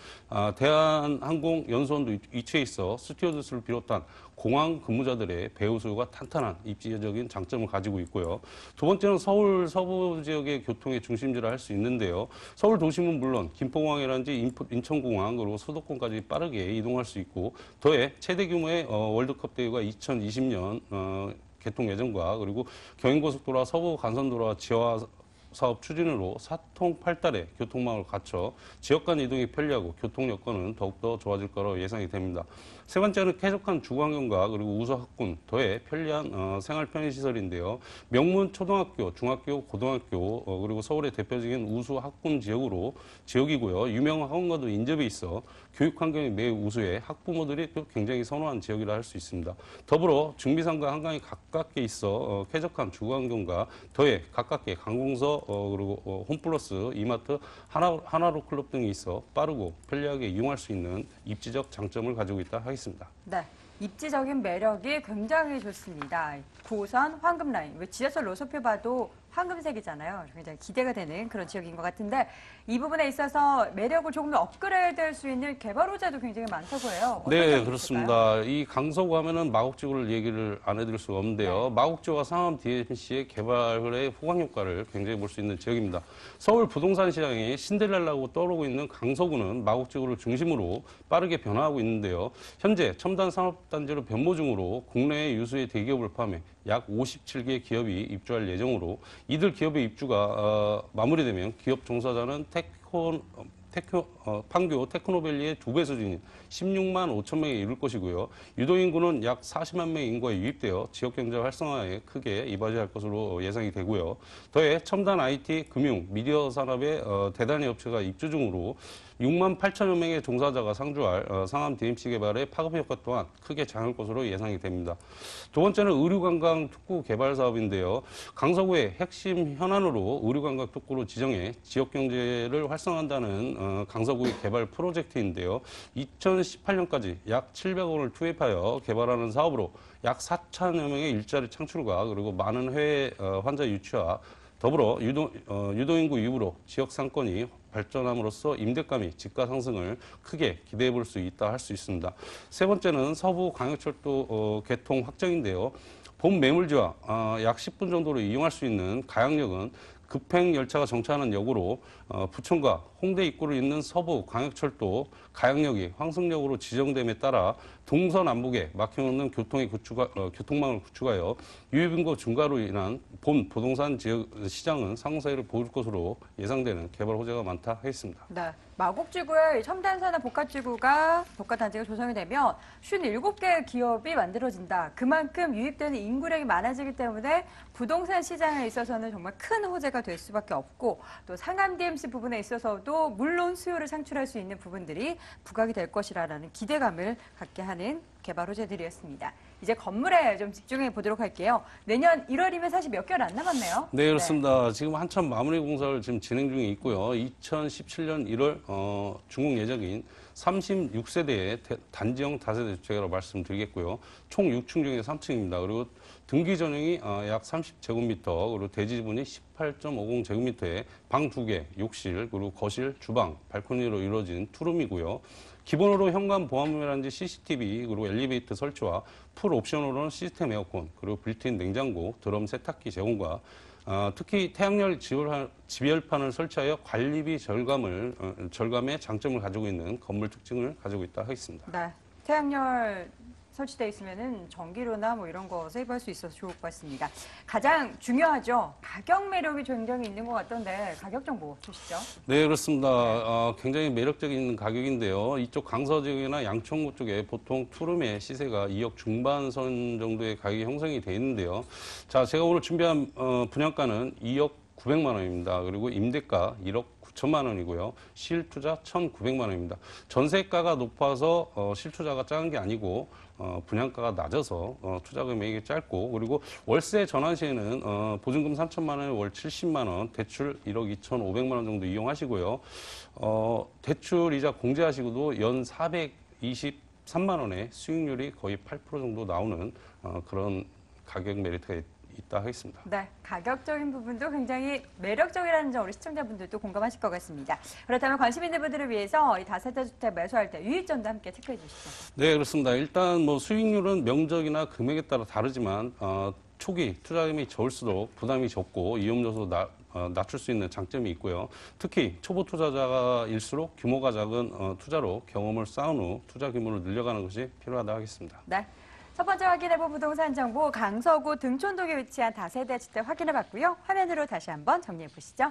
대한항공 연수원도 위치해 있어 스튜어디스를 비롯한 공항 근무자들의 배우 수요가 탄탄한 입지적인 장점을 가지고 있고요. 두 번째는 서울 서부 지역의 교통의 중심지라 할 수 있는데요. 서울 도심은 물론 김포공항이라든지 인천공항 그리고 수도권까지 빠르게 이동할 수 있고 더해 최대 규모의 월드컵 대회가 2020년 개통 예정과 그리고 경인고속도로와 서부 간선도로와 지하 사업 추진으로 사통팔달의 교통망을 갖춰 지역 간 이동이 편리하고 교통 여건은 더욱더 좋아질 거로 예상이 됩니다. 세 번째는 쾌적한 주거환경과 그리고 우수 학군, 더해 편리한 생활 편의시설인데요. 명문 초등학교, 중학교, 고등학교 그리고 서울의 대표적인 우수 학군 지역이고요. 유명 학원과도 인접해 있어 교육 환경이 매우 우수해 학부모들이 또 굉장히 선호한 지역이라 할 수 있습니다. 더불어 중비상과 한강이 가깝게 있어 쾌적한 주거환경과 더해 가깝게 관공서 그리고 홈플러스, 이마트, 하나로 클럽 등이 있어 빠르고 편리하게 이용할 수 있는 입지적 장점을 가지고 있다 하겠습니다. 네. 입지적인 매력이 굉장히 좋습니다. 9호선 황금라인. 왜 지하철 노선표 봐도 황금색이잖아요. 굉장히 기대가 되는 그런 지역인 것 같은데 이 부분에 있어서 매력을 조금 더 업그레이드할 수 있는 개발 호재도 굉장히 많다고 해요. 네, 그렇습니다. 이 강서구 하면은 마곡지구를 얘기를 안 해드릴 수가 없는데요. 네. 마곡지구와 상암 DMC의 개발의 호강 효과를 굉장히 볼 수 있는 지역입니다. 서울 부동산 시장이 신데렐라고 떠오르고 있는 강서구는 마곡지구를 중심으로 빠르게 변화하고 있는데요. 현재 첨단 산업단지로 변모 중으로 국내의 유수의 대기업을 포함해 약 57개 기업이 입주할 예정으로 이들 기업의 입주가 마무리되면 기업 종사자는 판교 테크노밸리의 2배 수준인 16만 5천 명에 이를 것이고요. 유도인구는 약 40만 명의 인구가 유입되어 지역경제 활성화에 크게 이바지할 것으로 예상이 되고요. 더해 첨단 IT, 금융, 미디어 산업에 대단히 업체가 입주 중으로 6만 8천여 명의 종사자가 상주할 상암 DMC 개발의 파급 효과 또한 크게 작용할 것으로 예상이 됩니다. 두 번째는 의료관광 특구 개발 사업인데요. 강서구의 핵심 현안으로 의료관광 특구로 지정해 지역경제를 활성화한다는 강서구의 개발 프로젝트인데요. 2018년까지 약 700억 원을 투입하여 개발하는 사업으로 약 4천여 명의 일자리 창출과 그리고 많은 해외 환자 유치와 더불어 유동인구 유입으로 지역 상권이 발전함으로써 임대가 및 집가 상승을 크게 기대해 볼 수 있다 할 수 있습니다. 세 번째는 서부 광역철도 개통 확정인데요. 본 매물지와 약 10분 정도로 이용할 수 있는 가양역은 급행 열차가 정차하는 역으로 부천과 홍대 입구를 잇는 서부 광역철도 가양역이 황승역으로 지정됨에 따라 동서남북에 막혀있는 교통망을 구축하여 유입인구 증가로 인한 본 부동산 지역 시장은 상승세를 보일 것으로 예상되는 개발 호재가 많다 하겠습니다. 네. 마곡지구에 첨단산업 복합단지가 조성이 되면 57개의 기업이 만들어진다. 그만큼 유입되는 인구량이 많아지기 때문에 부동산 시장에 있어서는 정말 큰 호재가 될 수밖에 없고 또 상암 DMC 부분에 있어서도 물론 수요를 창출할 수 있는 부분들이 부각이 될 것이라는 기대감을 갖게 하는 개발 호재들이었습니다. 이제 건물에 좀 집중해 보도록 할게요. 내년 1월이면 사실 몇 개월 안 남았네요. 네, 그렇습니다. 지금 한참 마무리 공사를 지금 진행 중에 있고요. 2017년 1월 준공 예정인 36세대의 단지형 다세대 주택이라고 말씀드리겠고요. 총 6층 중에 3층입니다. 그리고 등기 전용이 약 30제곱미터, 그리고 대지 지분이 18.50제곱미터에 방 2개, 욕실, 그리고 거실, 주방, 발코니로 이루어진 투룸이고요. 기본으로 현관 보안면이라든지 CCTV, 그리고 엘리베이터 설치와 풀 옵션으로는 시스템 에어컨, 그리고 빌트인 냉장고, 드럼 세탁기 제공과 특히 태양열 지열판을 설치하여 관리비 절감의 장점을 가지고 있는 건물 특징을 가지고 있다 하겠습니다. 네. 태양열 설치되어 있으면은 전기료나 뭐 이런 거 세이브할 수 있어서 좋을 것 같습니다. 가장 중요하죠. 가격 매력이 굉장히 있는 것 같던데 가격 정보 주시죠. 네, 그렇습니다. 굉장히 매력적인 가격인데요. 이쪽 강서 지역이나 양천구 쪽에 보통 투룸의 시세가 2억 중반선 정도의 가격이 형성이 돼 있는데요. 자, 제가 오늘 준비한 분양가는 2억 900만 원입니다. 그리고 임대가 1억 9천만 원이고요. 실투자 1,900만 원입니다. 전세가가 높아서 실투자가 작은 게 아니고 분양가가 낮아서 투자 금액이 짧고, 그리고 월세 전환 시에는 보증금 3천만 원에 월 70만 원, 대출 1억 2,500만 원 정도 이용하시고요. 대출 이자 공제하시고도 연 423만 원의 수익률이 거의 8% 정도 나오는 그런 가격 메리트가 있다 하겠습니다. 네, 가격적인 부분도 굉장히 매력적이라는 점 우리 시청자분들도 공감하실 것 같습니다. 그렇다면 관심 있는 분들을 위해서 이 다세대 주택 매수할 때 유의점도 함께 체크해 주시죠. 네, 그렇습니다. 일단 뭐 수익률은 명적이나 금액에 따라 다르지만 초기 투자금이 적을수록 부담이 적고 위험 요소도 낮출 수 있는 장점이 있고요. 특히 초보 투자자일수록 규모가 작은 투자로 경험을 쌓은 후 투자 규모를 늘려가는 것이 필요하다 하겠습니다. 네. 첫 번째 확인해본 부동산 정보 강서구 등촌동에 위치한 다세대 주택 확인해봤고요. 화면으로 다시 한번 정리해 보시죠.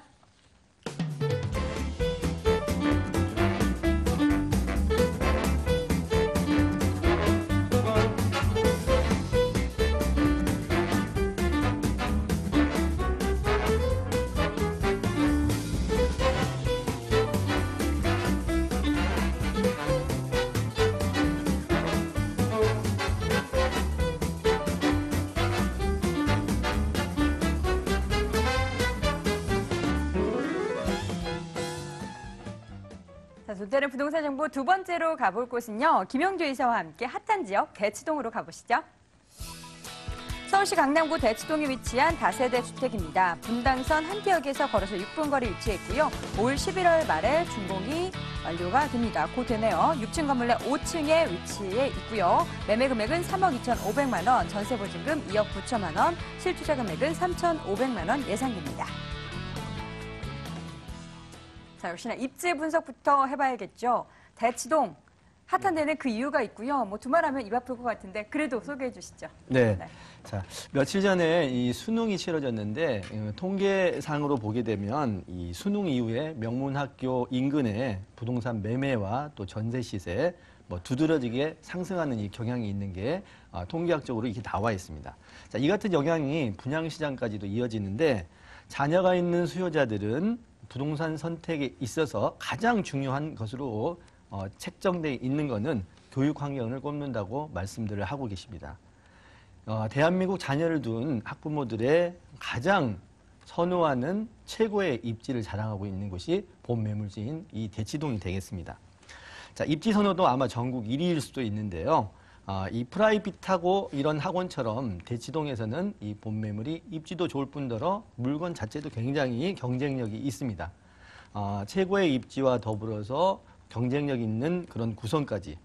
자, 손대는 부동산 정보 두 번째로 가볼 곳은요. 김영주 이사와 함께 핫한 지역 대치동으로 가보시죠. 서울시 강남구 대치동에 위치한 다세대 주택입니다. 분당선 한기역에서 걸어서 6분 거리 위치해 있고요. 올 11월 말에 준공이 완료가 됩니다. 곧 되네요. 6층 건물 내 5층에 위치해 있고요. 매매 금액은 3억 2,500만 원, 전세 보증금 2억 9천만 원, 실투자 금액은 3,500만 원 예상됩니다. 자, 역시나 입지 분석부터 해봐야겠죠. 대치동 핫한 데는 그 이유가 있고요. 뭐 두말하면 입 아플 것 같은데 그래도 소개해 주시죠. 네. 자, 며칠 전에 이 수능이 치러졌는데 통계상으로 보게 되면 이 수능 이후에 명문학교 인근에 부동산 매매와 또 전세 시세 뭐 두드러지게 상승하는 이 경향이 있는 게 통계학적으로 이렇게 나와 있습니다. 자, 이 같은 영향이 분양 시장까지도 이어지는데 자녀가 있는 수요자들은 부동산 선택에 있어서 가장 중요한 것으로 책정되어 있는 것은 교육 환경을 꼽는다고 말씀들을 하고 계십니다. 대한민국 자녀를 둔 학부모들의 가장 선호하는 최고의 입지를 자랑하고 있는 곳이 본 매물지인 이 대치동이 되겠습니다. 자, 입지 선호도 아마 전국 1위일 수도 있는데요. 이 프라이빗하고 이런 학원처럼 대치동에서는 이 본 매물이 입지도 좋을 뿐더러 물건 자체도 굉장히 경쟁력이 있습니다. 최고의 입지와 더불어서 경쟁력 있는 그런 구성까지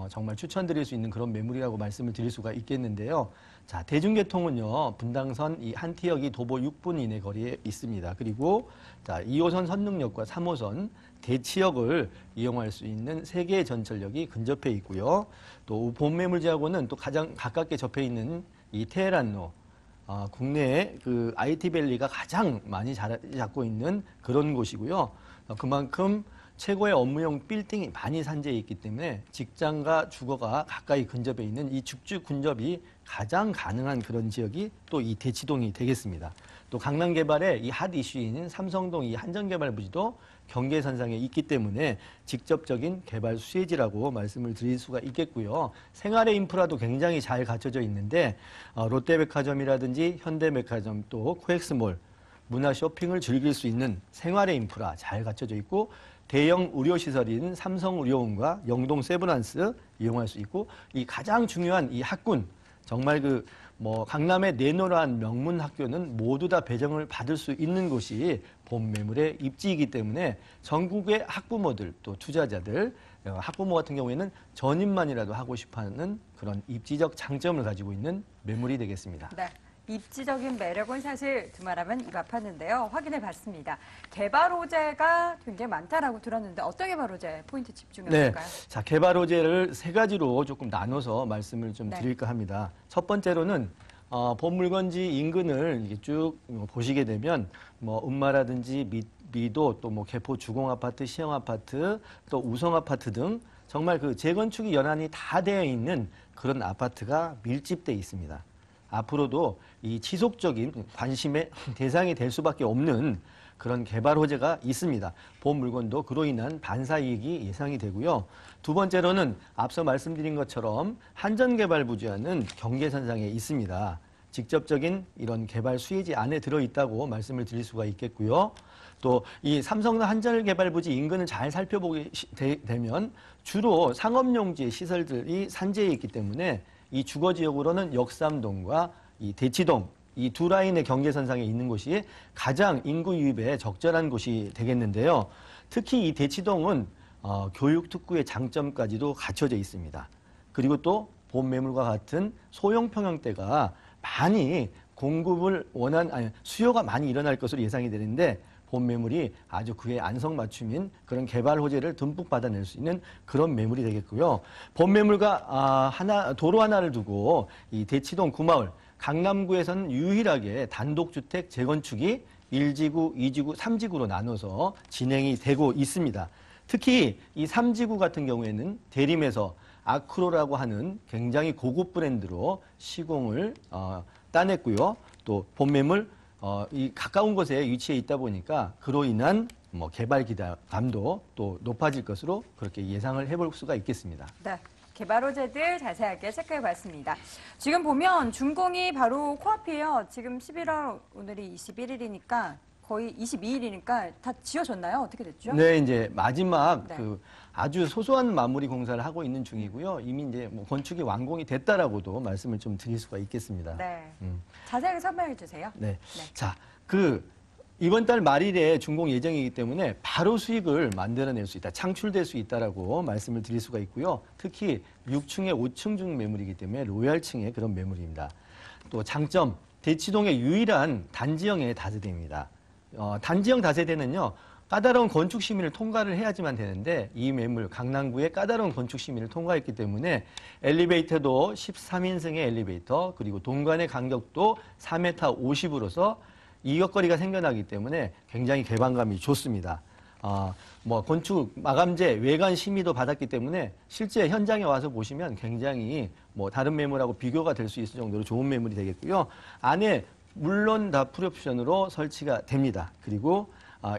정말 추천드릴 수 있는 그런 매물이라고 말씀을 드릴 수가 있겠는데요. 자, 대중교통은요, 분당선 이 한티역이 도보 6분 이내 거리에 있습니다. 그리고 자, 2호선 선릉역과 3호선 대치역을 이용할 수 있는 3개의 전철역이 근접해 있고요. 또 본 매물지하고는 또 가장 가깝게 접해 있는 이 테헤란로, 국내에 그 IT밸리가 가장 많이 자리 잡고 있는 그런 곳이고요. 그만큼 최고의 업무용 빌딩이 많이 산재해 있기 때문에 직장과 주거가 가까이 근접해 있는 이 죽주 근접이 가장 가능한 그런 지역이 또 이 대치동이 되겠습니다. 또 강남 개발의 이 핫 이슈인 삼성동 이 한전개발 부지도 경계선상에 있기 때문에 직접적인 개발 수혜지라고 말씀을 드릴 수가 있겠고요. 생활의 인프라도 굉장히 잘 갖춰져 있는데 롯데백화점이라든지 현대백화점 또 코엑스몰, 문화 쇼핑을 즐길 수 있는 생활의 인프라 잘 갖춰져 있고 대형 의료시설인 삼성의료원과 영동 세브란스 이용할 수 있고 이 가장 중요한 이 학군 정말 강남의 내노란 명문 학교는 모두 다 배정을 받을 수 있는 곳이 본 매물의 입지이기 때문에 전국의 학부모들 또 투자자들 학부모 같은 경우에는 전입만이라도 하고 싶어하는 그런 입지적 장점을 가지고 있는 매물이 되겠습니다. 네. 입지적인 매력은 사실 두말하면 입 아팠는데요. 확인해 봤습니다. 개발 호재가 굉장히 많다라고 들었는데 어떤 개발 호재 포인트 집중해 볼까요? 네. 자, 개발 호재를 3가지로 조금 나눠서 말씀을 좀 드릴까 합니다. 첫 번째로는 본 물건지 인근을 이렇게 쭉 보시게 되면 음마라든지 미도 또 개포 주공아파트, 시형아파트, 또 우성아파트 등 정말 그 재건축이 연한이 다 되어 있는 그런 아파트가 밀집돼 있습니다. 앞으로도 이 지속적인 관심의 대상이 될 수밖에 없는 그런 개발 호재가 있습니다. 본 물건도 그로 인한 반사이익이 예상이 되고요. 두 번째로는 앞서 말씀드린 것처럼 한전개발 부지와는 경계선상에 있습니다. 직접적인 이런 개발 수혜지 안에 들어있다고 말씀을 드릴 수가 있겠고요. 또 이 삼성동 한전개발부지 인근을 잘 살펴보게 되면 주로 상업용지의 시설들이 산재해 있기 때문에 이 주거지역으로는 역삼동과 이 대치동 이 두 라인의 경계선상에 있는 곳이 가장 인구 유입에 적절한 곳이 되겠는데요. 특히 이 대치동은 교육 특구의 장점까지도 갖춰져 있습니다. 그리고 또 본 매물과 같은 소형 평형대가 많이 수요가 많이 일어날 것으로 예상이 되는데 본 매물이 아주 그에 안성맞춤인 그런 개발 호재를 듬뿍 받아낼 수 있는 그런 매물이 되겠고요. 본 매물과 도로 하나를 두고 이 대치동 구마을 강남구에서는 유일하게 단독주택 재건축이 1지구, 2지구, 3지구로 나눠서 진행이 되고 있습니다. 특히 이 3지구 같은 경우에는 대림에서 아크로라고 하는 굉장히 고급 브랜드로 시공을 따냈고요. 또 본 매물 이 가까운 곳에 위치해 있다 보니까 그로 인한 개발 기대감도 또 높아질 것으로 그렇게 예상을 해볼 수가 있겠습니다. 네. 개발 호재들 자세하게 체크해 봤습니다. 지금 보면 준공이 바로 코앞이에요. 지금 11월 오늘이 21일이니까 거의 22일이니까 다 지어졌나요? 어떻게 됐죠? 네, 이제 마지막 네. 아주 소소한 마무리 공사를 하고 있는 중이고요. 이미 이제 건축이 완공이 됐다라고도 말씀을 좀 드릴 수가 있겠습니다. 네. 자세하게 설명해 주세요. 네. 자, 이번 달 말일에 준공 예정이기 때문에 바로 수익을 만들어낼 수 있다, 창출될 수 있다라고 말씀을 드릴 수가 있고요. 특히 6층에 5층 중 매물이기 때문에 로얄층의 그런 매물입니다. 또 장점, 대치동의 유일한 단지형의 다세대입니다. 단지형 다세대는요, 까다로운 건축 심의를 통과를 해야지만 되는데 이 매물 강남구의 까다로운 건축 심의를 통과했기 때문에 엘리베이터도 13인승의 엘리베이터 그리고 동관의 간격도 4m 50으로서 이격거리가 생겨나기 때문에 굉장히 개방감이 좋습니다. 건축 마감재 외관 심의도 받았기 때문에 실제 현장에 와서 보시면 굉장히 다른 매물하고 비교가 될 수 있을 정도로 좋은 매물이 되겠고요. 안에 물론 다 풀옵션으로 설치가 됩니다. 그리고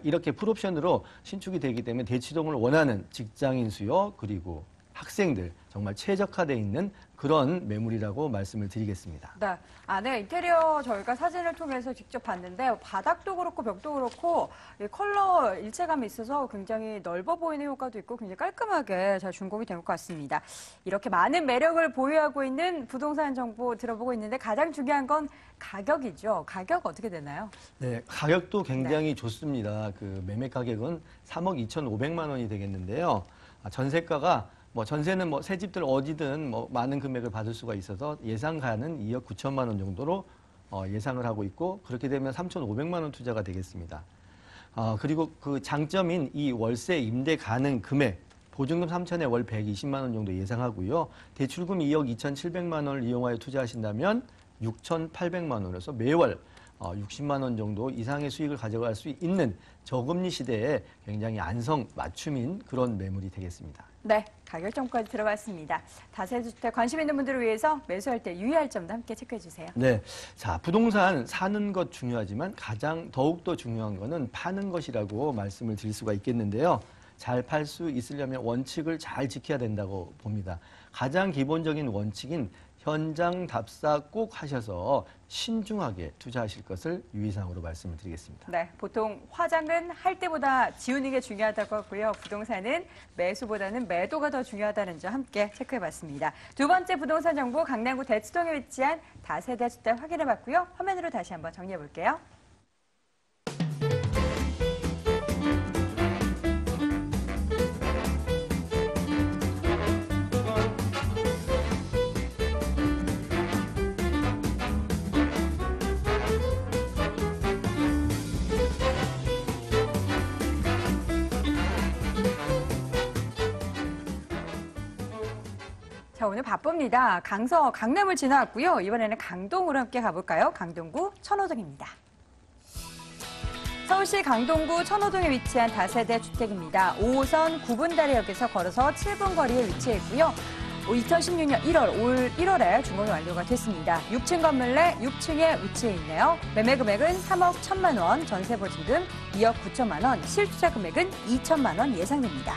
이렇게 풀옵션으로 신축이 되기 때문에 대치동을 원하는 직장인 수요 그리고 학생들 정말 최적화되어 있는 그런 매물이라고 말씀을 드리겠습니다. 네. 안에 인테리어 저희가 사진을 통해서 직접 봤는데 바닥도 그렇고 벽도 그렇고 이 컬러 일체감이 있어서 굉장히 넓어 보이는 효과도 있고 굉장히 깔끔하게 잘 준공이 된 것 같습니다. 이렇게 많은 매력을 보유하고 있는 부동산 정보 들어보고 있는데 가장 중요한 건 가격이죠. 가격 어떻게 되나요? 네, 가격도 굉장히 좋습니다. 그 매매 가격은 3억 2,500만 원이 되겠는데요. 전세가가 전세는 새 집들 어디든 많은 금액을 받을 수가 있어서 예상가는 2억 9천만 원 정도로 예상을 하고 있고 그렇게 되면 3,500만 원 투자가 되겠습니다. 그리고 그 장점인 이 월세 임대 가능 금액 보증금 3천에 월 120만 원 정도 예상하고요. 대출금 2억 2,700만 원을 이용하여 투자하신다면 6,800만 원에서 매월 60만 원 정도 이상의 수익을 가져갈 수 있는 저금리 시대에 굉장히 안성 맞춤인 그런 매물이 되겠습니다. 네, 가격 정보까지 들어봤습니다. 다세주택 관심 있는 분들을 위해서 매수할 때 유의할 점도 함께 체크해 주세요. 네, 자 부동산 사는 것 중요하지만 더욱더 중요한 거는 파는 것이라고 말씀을 드릴 수가 있겠는데요. 잘 팔 수 있으려면 원칙을 잘 지켜야 된다고 봅니다. 가장 기본적인 원칙인 현장 답사 꼭 하셔서 신중하게 투자하실 것을 유의사항으로 말씀을 드리겠습니다. 네, 보통 화장은 할 때보다 지우는 게 중요하다고 하고요. 부동산은 매수보다는 매도가 더 중요하다는 점 함께 체크해봤습니다. 두 번째 부동산 정보 강남구 대치동에 위치한 다세대 주택 확인해봤고요. 화면으로 다시 한번 정리해볼게요. 자, 오늘 바쁩니다. 강남을 지나왔고요. 이번에는 강동으로 함께 가볼까요? 강동구 천호동입니다. 서울시 강동구 천호동에 위치한 다세대 주택입니다. 5호선 9분다리역에서 걸어서 7분 거리에 위치해 있고요. 2016년 올 1월에 준공이 완료가 됐습니다. 6층 건물 내 6층에 위치해 있네요. 매매 금액은 3억 1천만 원, 전세 보증금 2억 9천만 원, 실투자 금액은 2천만 원 예상됩니다.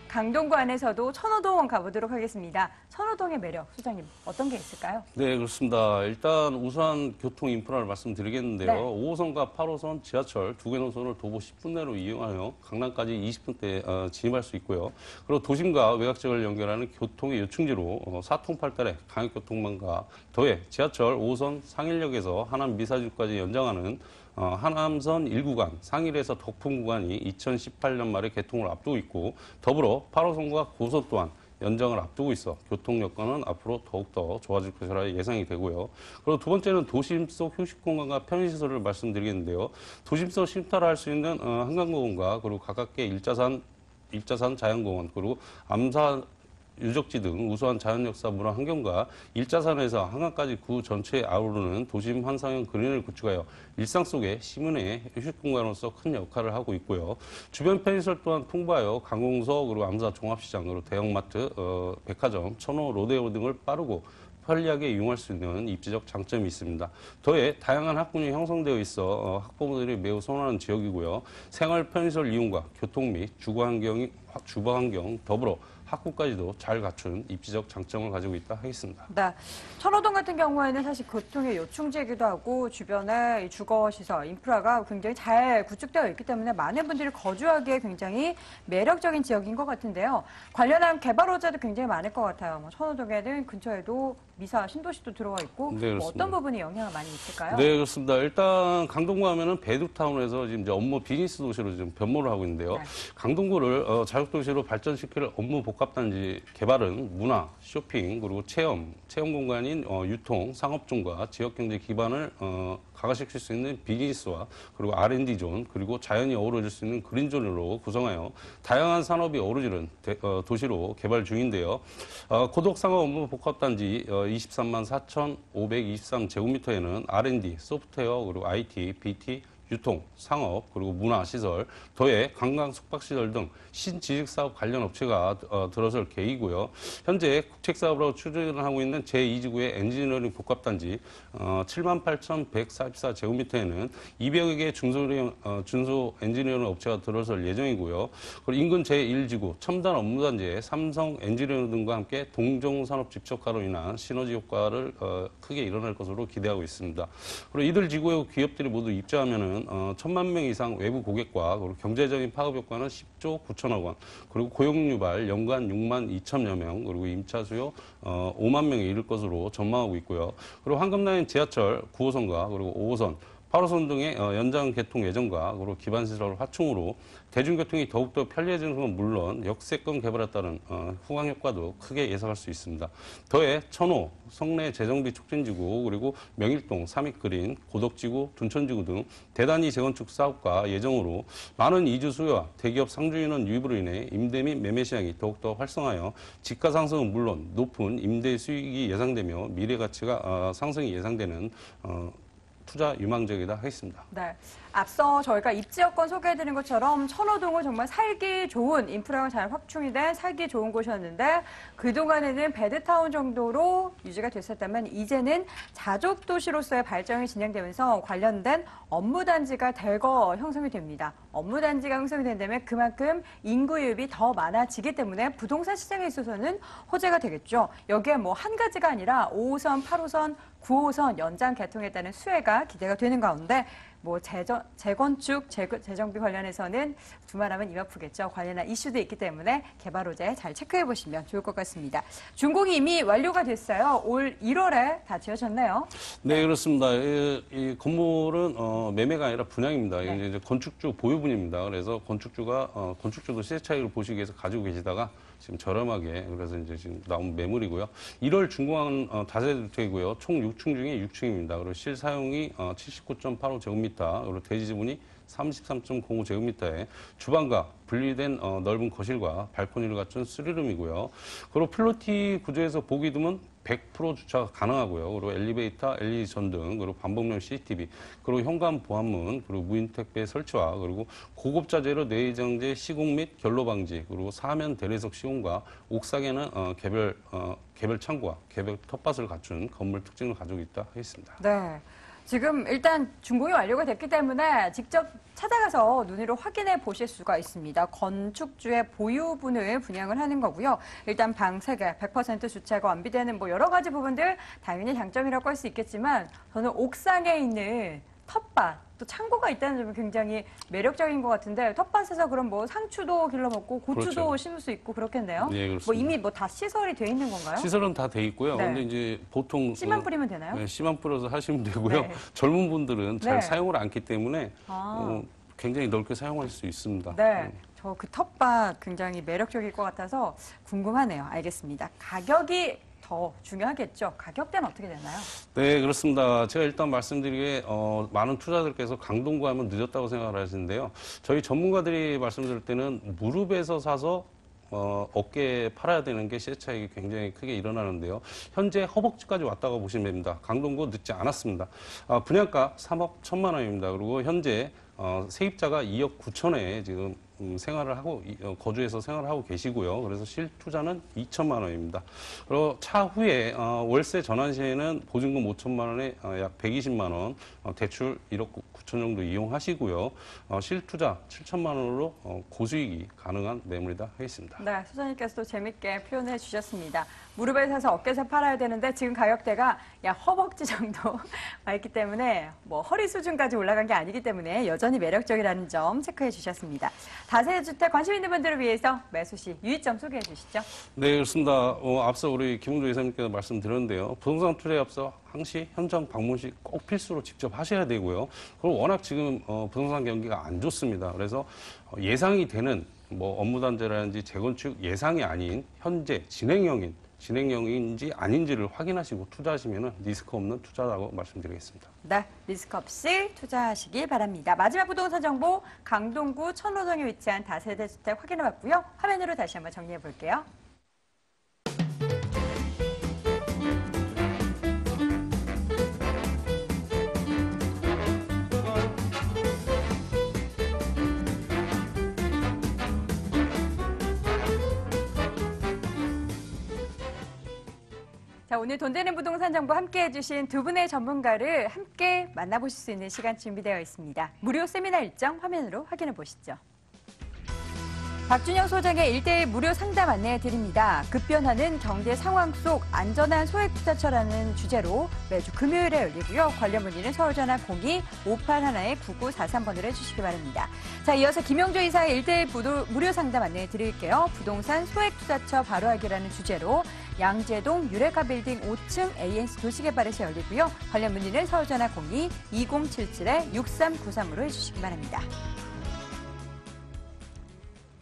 강동구 안에서도 천호동 가보도록 하겠습니다. 천호동의 매력, 소장님 어떤 게 있을까요? 네, 그렇습니다. 일단 우선 교통 인프라를 말씀드리겠는데요. 네. 5호선과 8호선 지하철 두 개 노선을 도보 10분 내로 이용하여 강남까지 20분대 진입할 수 있고요. 그리고 도심과 외곽 지역을 연결하는 교통의 요충지로 사통팔달의 광역교통망과 더해 지하철 5호선 상일역에서 하남 미사지구까지 연장하는 하남선 1구간, 상일에서 덕풍 구간이 2018년 말에 개통을 앞두고 있고 더불어 8호선과 9호선 또한 연장을 앞두고 있어 교통 여건은 앞으로 더욱더 좋아질 것이라 예상이 되고요. 그리고 두 번째는 도심 속 휴식 공간과 편의시설을 말씀드리겠는데요. 도심 속 쉼터를 할 수 있는 한강공원과 그리고 가깝게 일자산 자연공원 그리고 암사 유적지 등 우수한 자연 역사 문화 환경과 일자산에서 한강까지 구 전체에 아우르는 도심 환상형 그린을 구축하여 일상 속의 시민의 휴식 공간으로서 큰 역할을 하고 있고요. 주변 편의시설 또한 풍부하여 관공서 그리고 암사 종합시장 그리고 대형마트, 백화점, 천호, 로데오 등을 빠르고 편리하게 이용할 수 있는 입지적 장점이 있습니다. 더해 다양한 학군이 형성되어 있어 학부모들이 매우 선호하는 지역이고요. 생활 편의시설 이용과 교통 및 주거 환경 더불어 학구까지도 잘 갖춘 입지적 장점을 가지고 있다 하겠습니다. 네, 천호동 같은 경우에는 사실 교통의 요충지이기도 하고 주변에 주거시설, 인프라가 굉장히 잘 구축되어 있기 때문에 많은 분들이 거주하기에 굉장히 매력적인 지역인 것 같은데요. 관련한 개발 호재도 굉장히 많을 것 같아요. 천호동에는 근처에도 미사 신도시도 들어와 있고 네, 어떤 부분이 영향을 많이 미칠까요? 네, 그렇습니다. 일단 강동구 하면은 배두타운에서 지금 이제 업무 비즈니스 도시로 지금 변모를 하고 있는데요. 네. 강동구를 자율도시로 발전시킬 업무 복합단지 개발은 문화, 쇼핑, 그리고 체험 공간인 유통, 상업존과 지역경제 기반을 강화시킬 수 있는 비즈니스와 그리고 R&D 존, 그리고 자연이 어우러질 수 있는 그린존으로 구성하여 다양한 산업이 어우러지는 도시로 개발 중인데요. 고덕상업 업무 복합단지 23만 4,523제곱미터에는 R&D, 소프트웨어, 그리고 IT, BT, 유통, 상업, 그리고 문화시설, 더해 관광 숙박시설 등 신지식사업 관련 업체가 들어설 계획이고요. 현재 국책사업으로 추진을 하고 있는 제2지구의 엔지니어링 복합단지 78,144제곱미터에는 200여 개 중소 엔지니어링 업체가 들어설 예정이고요. 그리고 인근 제1지구 첨단 업무단지에 삼성 엔지니어링 등과 함께 동종산업 집적화로 인한 시너지 효과를 크게 일어날 것으로 기대하고 있습니다. 그리고 이들 지구의 기업들이 모두 입주하면은 1,000만 명 이상 외부 고객과 그리고 경제적인 파급 효과는 10조 9천억 원, 그리고 고용 유발 연간 6만 2천여 명, 그리고 임차 수요 5만 명에 이를 것으로 전망하고 있고요. 그리고 황금라인 지하철 9호선과 그리고 5호선 8호선 등의 연장 개통 예정과 그리고 기반시설 확충으로 대중교통이 더욱더 편리해지는 건 물론 역세권 개발에 따른 후광 효과도 크게 예상할 수 있습니다. 더해 천호, 성내 재정비 촉진지구, 그리고 명일동, 삼익그린, 고덕지구, 둔천지구 등 대단위 재건축 사업과 예정으로 많은 이주 수요와 대기업 상주 인원 유입으로 인해 임대 및 매매 시장이 더욱더 활성화하여 집가 상승은 물론 높은 임대 수익이 예상되며 미래 가치가 상승이 예상되는 투자 유망적이다 하겠습니다. 네. 앞서 저희가 입지여건 소개해드린 것처럼 천호동은 정말 살기 좋은 인프라가 잘 확충이 된 살기 좋은 곳이었는데 그동안에는 배드타운 정도로 유지가 됐었다면 이제는 자족도시로서의 발전이 진행되면서 관련된 업무단지가 대거 형성이 됩니다. 업무단지가 형성이 된다면 그만큼 인구 유입이 더 많아지기 때문에 부동산 시장에 있어서는 호재가 되겠죠. 여기에 뭐 한 가지가 아니라 5호선, 8호선, 9호선 연장 개통에 따른 수혜가 기대가 되는 가운데 뭐 재건축, 재정비 관련해서는 두말하면 입 아프겠죠. 관련한 이슈도 있기 때문에 개발 호재 잘 체크해 보시면 좋을 것 같습니다. 준공이 이미 완료가 됐어요. 올 1월에 다 지어졌나요? 네, 그렇습니다. 이 건물은 매매가 아니라 분양입니다. 네. 이제 건축주 보유분입니다. 그래서 건축주도 시세 차익을 보시기 위해서 가지고 계시다가 지금 저렴하게 그래서 이제 지금 나온 매물이고요. 1월 준공한 다세대주택이고요. 총 6층 중에 6층입니다. 그리고 실사용이 79.85제곱미터, 그리고 대지 지분이 33.05제곱미터에 주방과 분리된 넓은 거실과 발코니를 갖춘 3룸이고요. 그리고 플로티 구조에서 보기 드문 100% 주차가 가능하고요. 그리고 엘리베이터, LED 전등, 그리고 반복용 CCTV, 그리고 현관 보안문, 그리고 무인 택배 설치와 그리고 고급 자재로 내장재 시공 및 결로 방지, 그리고 사면 대리석 시공과 옥상에는 개별 창고와 개별 텃밭을 갖춘 건물 특징을 가지고 있다 하겠습니다. 네. 지금 일단 준공이 완료가 됐기 때문에 직접 찾아가서 눈으로 확인해 보실 수가 있습니다. 건축주의 보유분을 분양을 하는 거고요. 일단 방 3개, 100% 주차가 완비되는 뭐 여러 가지 부분들 당연히 장점이라고 할 수 있겠지만 저는 옥상에 있는 텃밭, 또 창고가 있다는 점이 굉장히 매력적인 것 같은데 텃밭에서 그럼 뭐 상추도 길러 먹고 고추도 그렇죠. 심을 수 있고 그렇겠네요. 네, 그렇습니다. 뭐 이미 뭐 다 시설이 돼 있는 건가요? 시설은 다 돼 있고요. 네. 근데 이제 보통 씨만 뿌리면 되나요? 네, 씨만 뿌려서 하시면 되고요. 네. 젊은 분들은 잘 네. 사용을 않기 때문에 아. 굉장히 넓게 사용할 수 있습니다. 네. 저 그 텃밭 굉장히 매력적일 것 같아서 궁금하네요. 알겠습니다. 가격이 더 중요하겠죠. 가격대는 어떻게 되나요? 네, 그렇습니다. 제가 일단 말씀드리기에 많은 투자자들께서 강동구 하면 늦었다고 생각을 하시는데요. 저희 전문가들이 말씀드릴 때는 무릎에서 사서 어깨에 팔아야 되는 게 시세 차익이 굉장히 크게 일어나는데요. 현재 허벅지까지 왔다고 보시면 됩니다. 강동구 늦지 않았습니다. 분양가 3억 1천만 원입니다. 그리고 현재 세입자가 2억 9천에 지금 생활을 하고 거주해서 생활을 하고 계시고요. 그래서 실투자는 2천만 원입니다. 그리고 차후에 월세 전환 시에는 보증금 5천만 원에 약 120만 원, 대출 1억 9천 정도 이용하시고요. 실투자 7천만 원으로 고수익이 가능한 매물이다 하겠습니다. 네, 소장님께서도 재밌게 표현해 주셨습니다. 무릎에 사서 어깨에서 팔아야 되는데 지금 가격대가 약 허벅지 정도 와 있기 때문에 뭐 허리 수준까지 올라간 게 아니기 때문에 여전히 매력적이라는 점 체크해 주셨습니다. 다세대주택 관심 있는 분들을 위해서 매수시 유의점 소개해 주시죠. 네, 그렇습니다. 앞서 우리 김웅조 이사님께서 말씀드렸는데요. 부동산 투자에 앞서 항시 현장 방문 시 꼭 필수로 직접 하셔야 되고요. 그리고 워낙 지금 부동산 경기가 안 좋습니다. 그래서 예상이 되는 뭐 업무단지라든지 재건축 예상이 아닌 현재 진행형인지 아닌지를 확인하시고 투자하시면 리스크 없는 투자라고 말씀드리겠습니다. 네, 리스크 없이 투자하시기 바랍니다. 마지막 부동산 정보 강동구 천호동에 위치한 다세대 주택 확인해봤고요. 화면으로 다시 한번 정리해 볼게요. 자, 오늘 돈 되는 부동산 정보 함께 해주신 두 분의 전문가를 함께 만나보실 수 있는 시간 준비되어 있습니다. 무료 세미나 일정 화면으로 확인해 보시죠. 박준영 소장의 1대1 무료 상담 안내해 드립니다. 급변하는 경제 상황 속 안전한 소액 투자처라는 주제로 매주 금요일에 열리고요. 관련 문의는 서울전화 02-581-9943번으로 해주시기 바랍니다. 자, 이어서 김영조 이사의 1대1 무료 상담 안내해 드릴게요. 부동산 소액 투자처 바로 알기라는 주제로 양재동 유레카 빌딩 5층 ANC 도시개발에서 열리고요. 관련 문의는 서울전화 02-2077-6393으로 해주시기 바랍니다.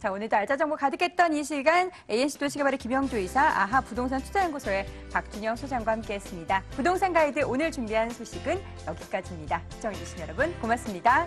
자, 오늘도 알짜 정보 가득했던 이 시간 ANC 도시개발의 김영조 이사, 아하 부동산 투자연구소의 박준영 소장과 함께했습니다. 부동산 가이드 오늘 준비한 소식은 여기까지입니다. 시청해주신 여러분 고맙습니다.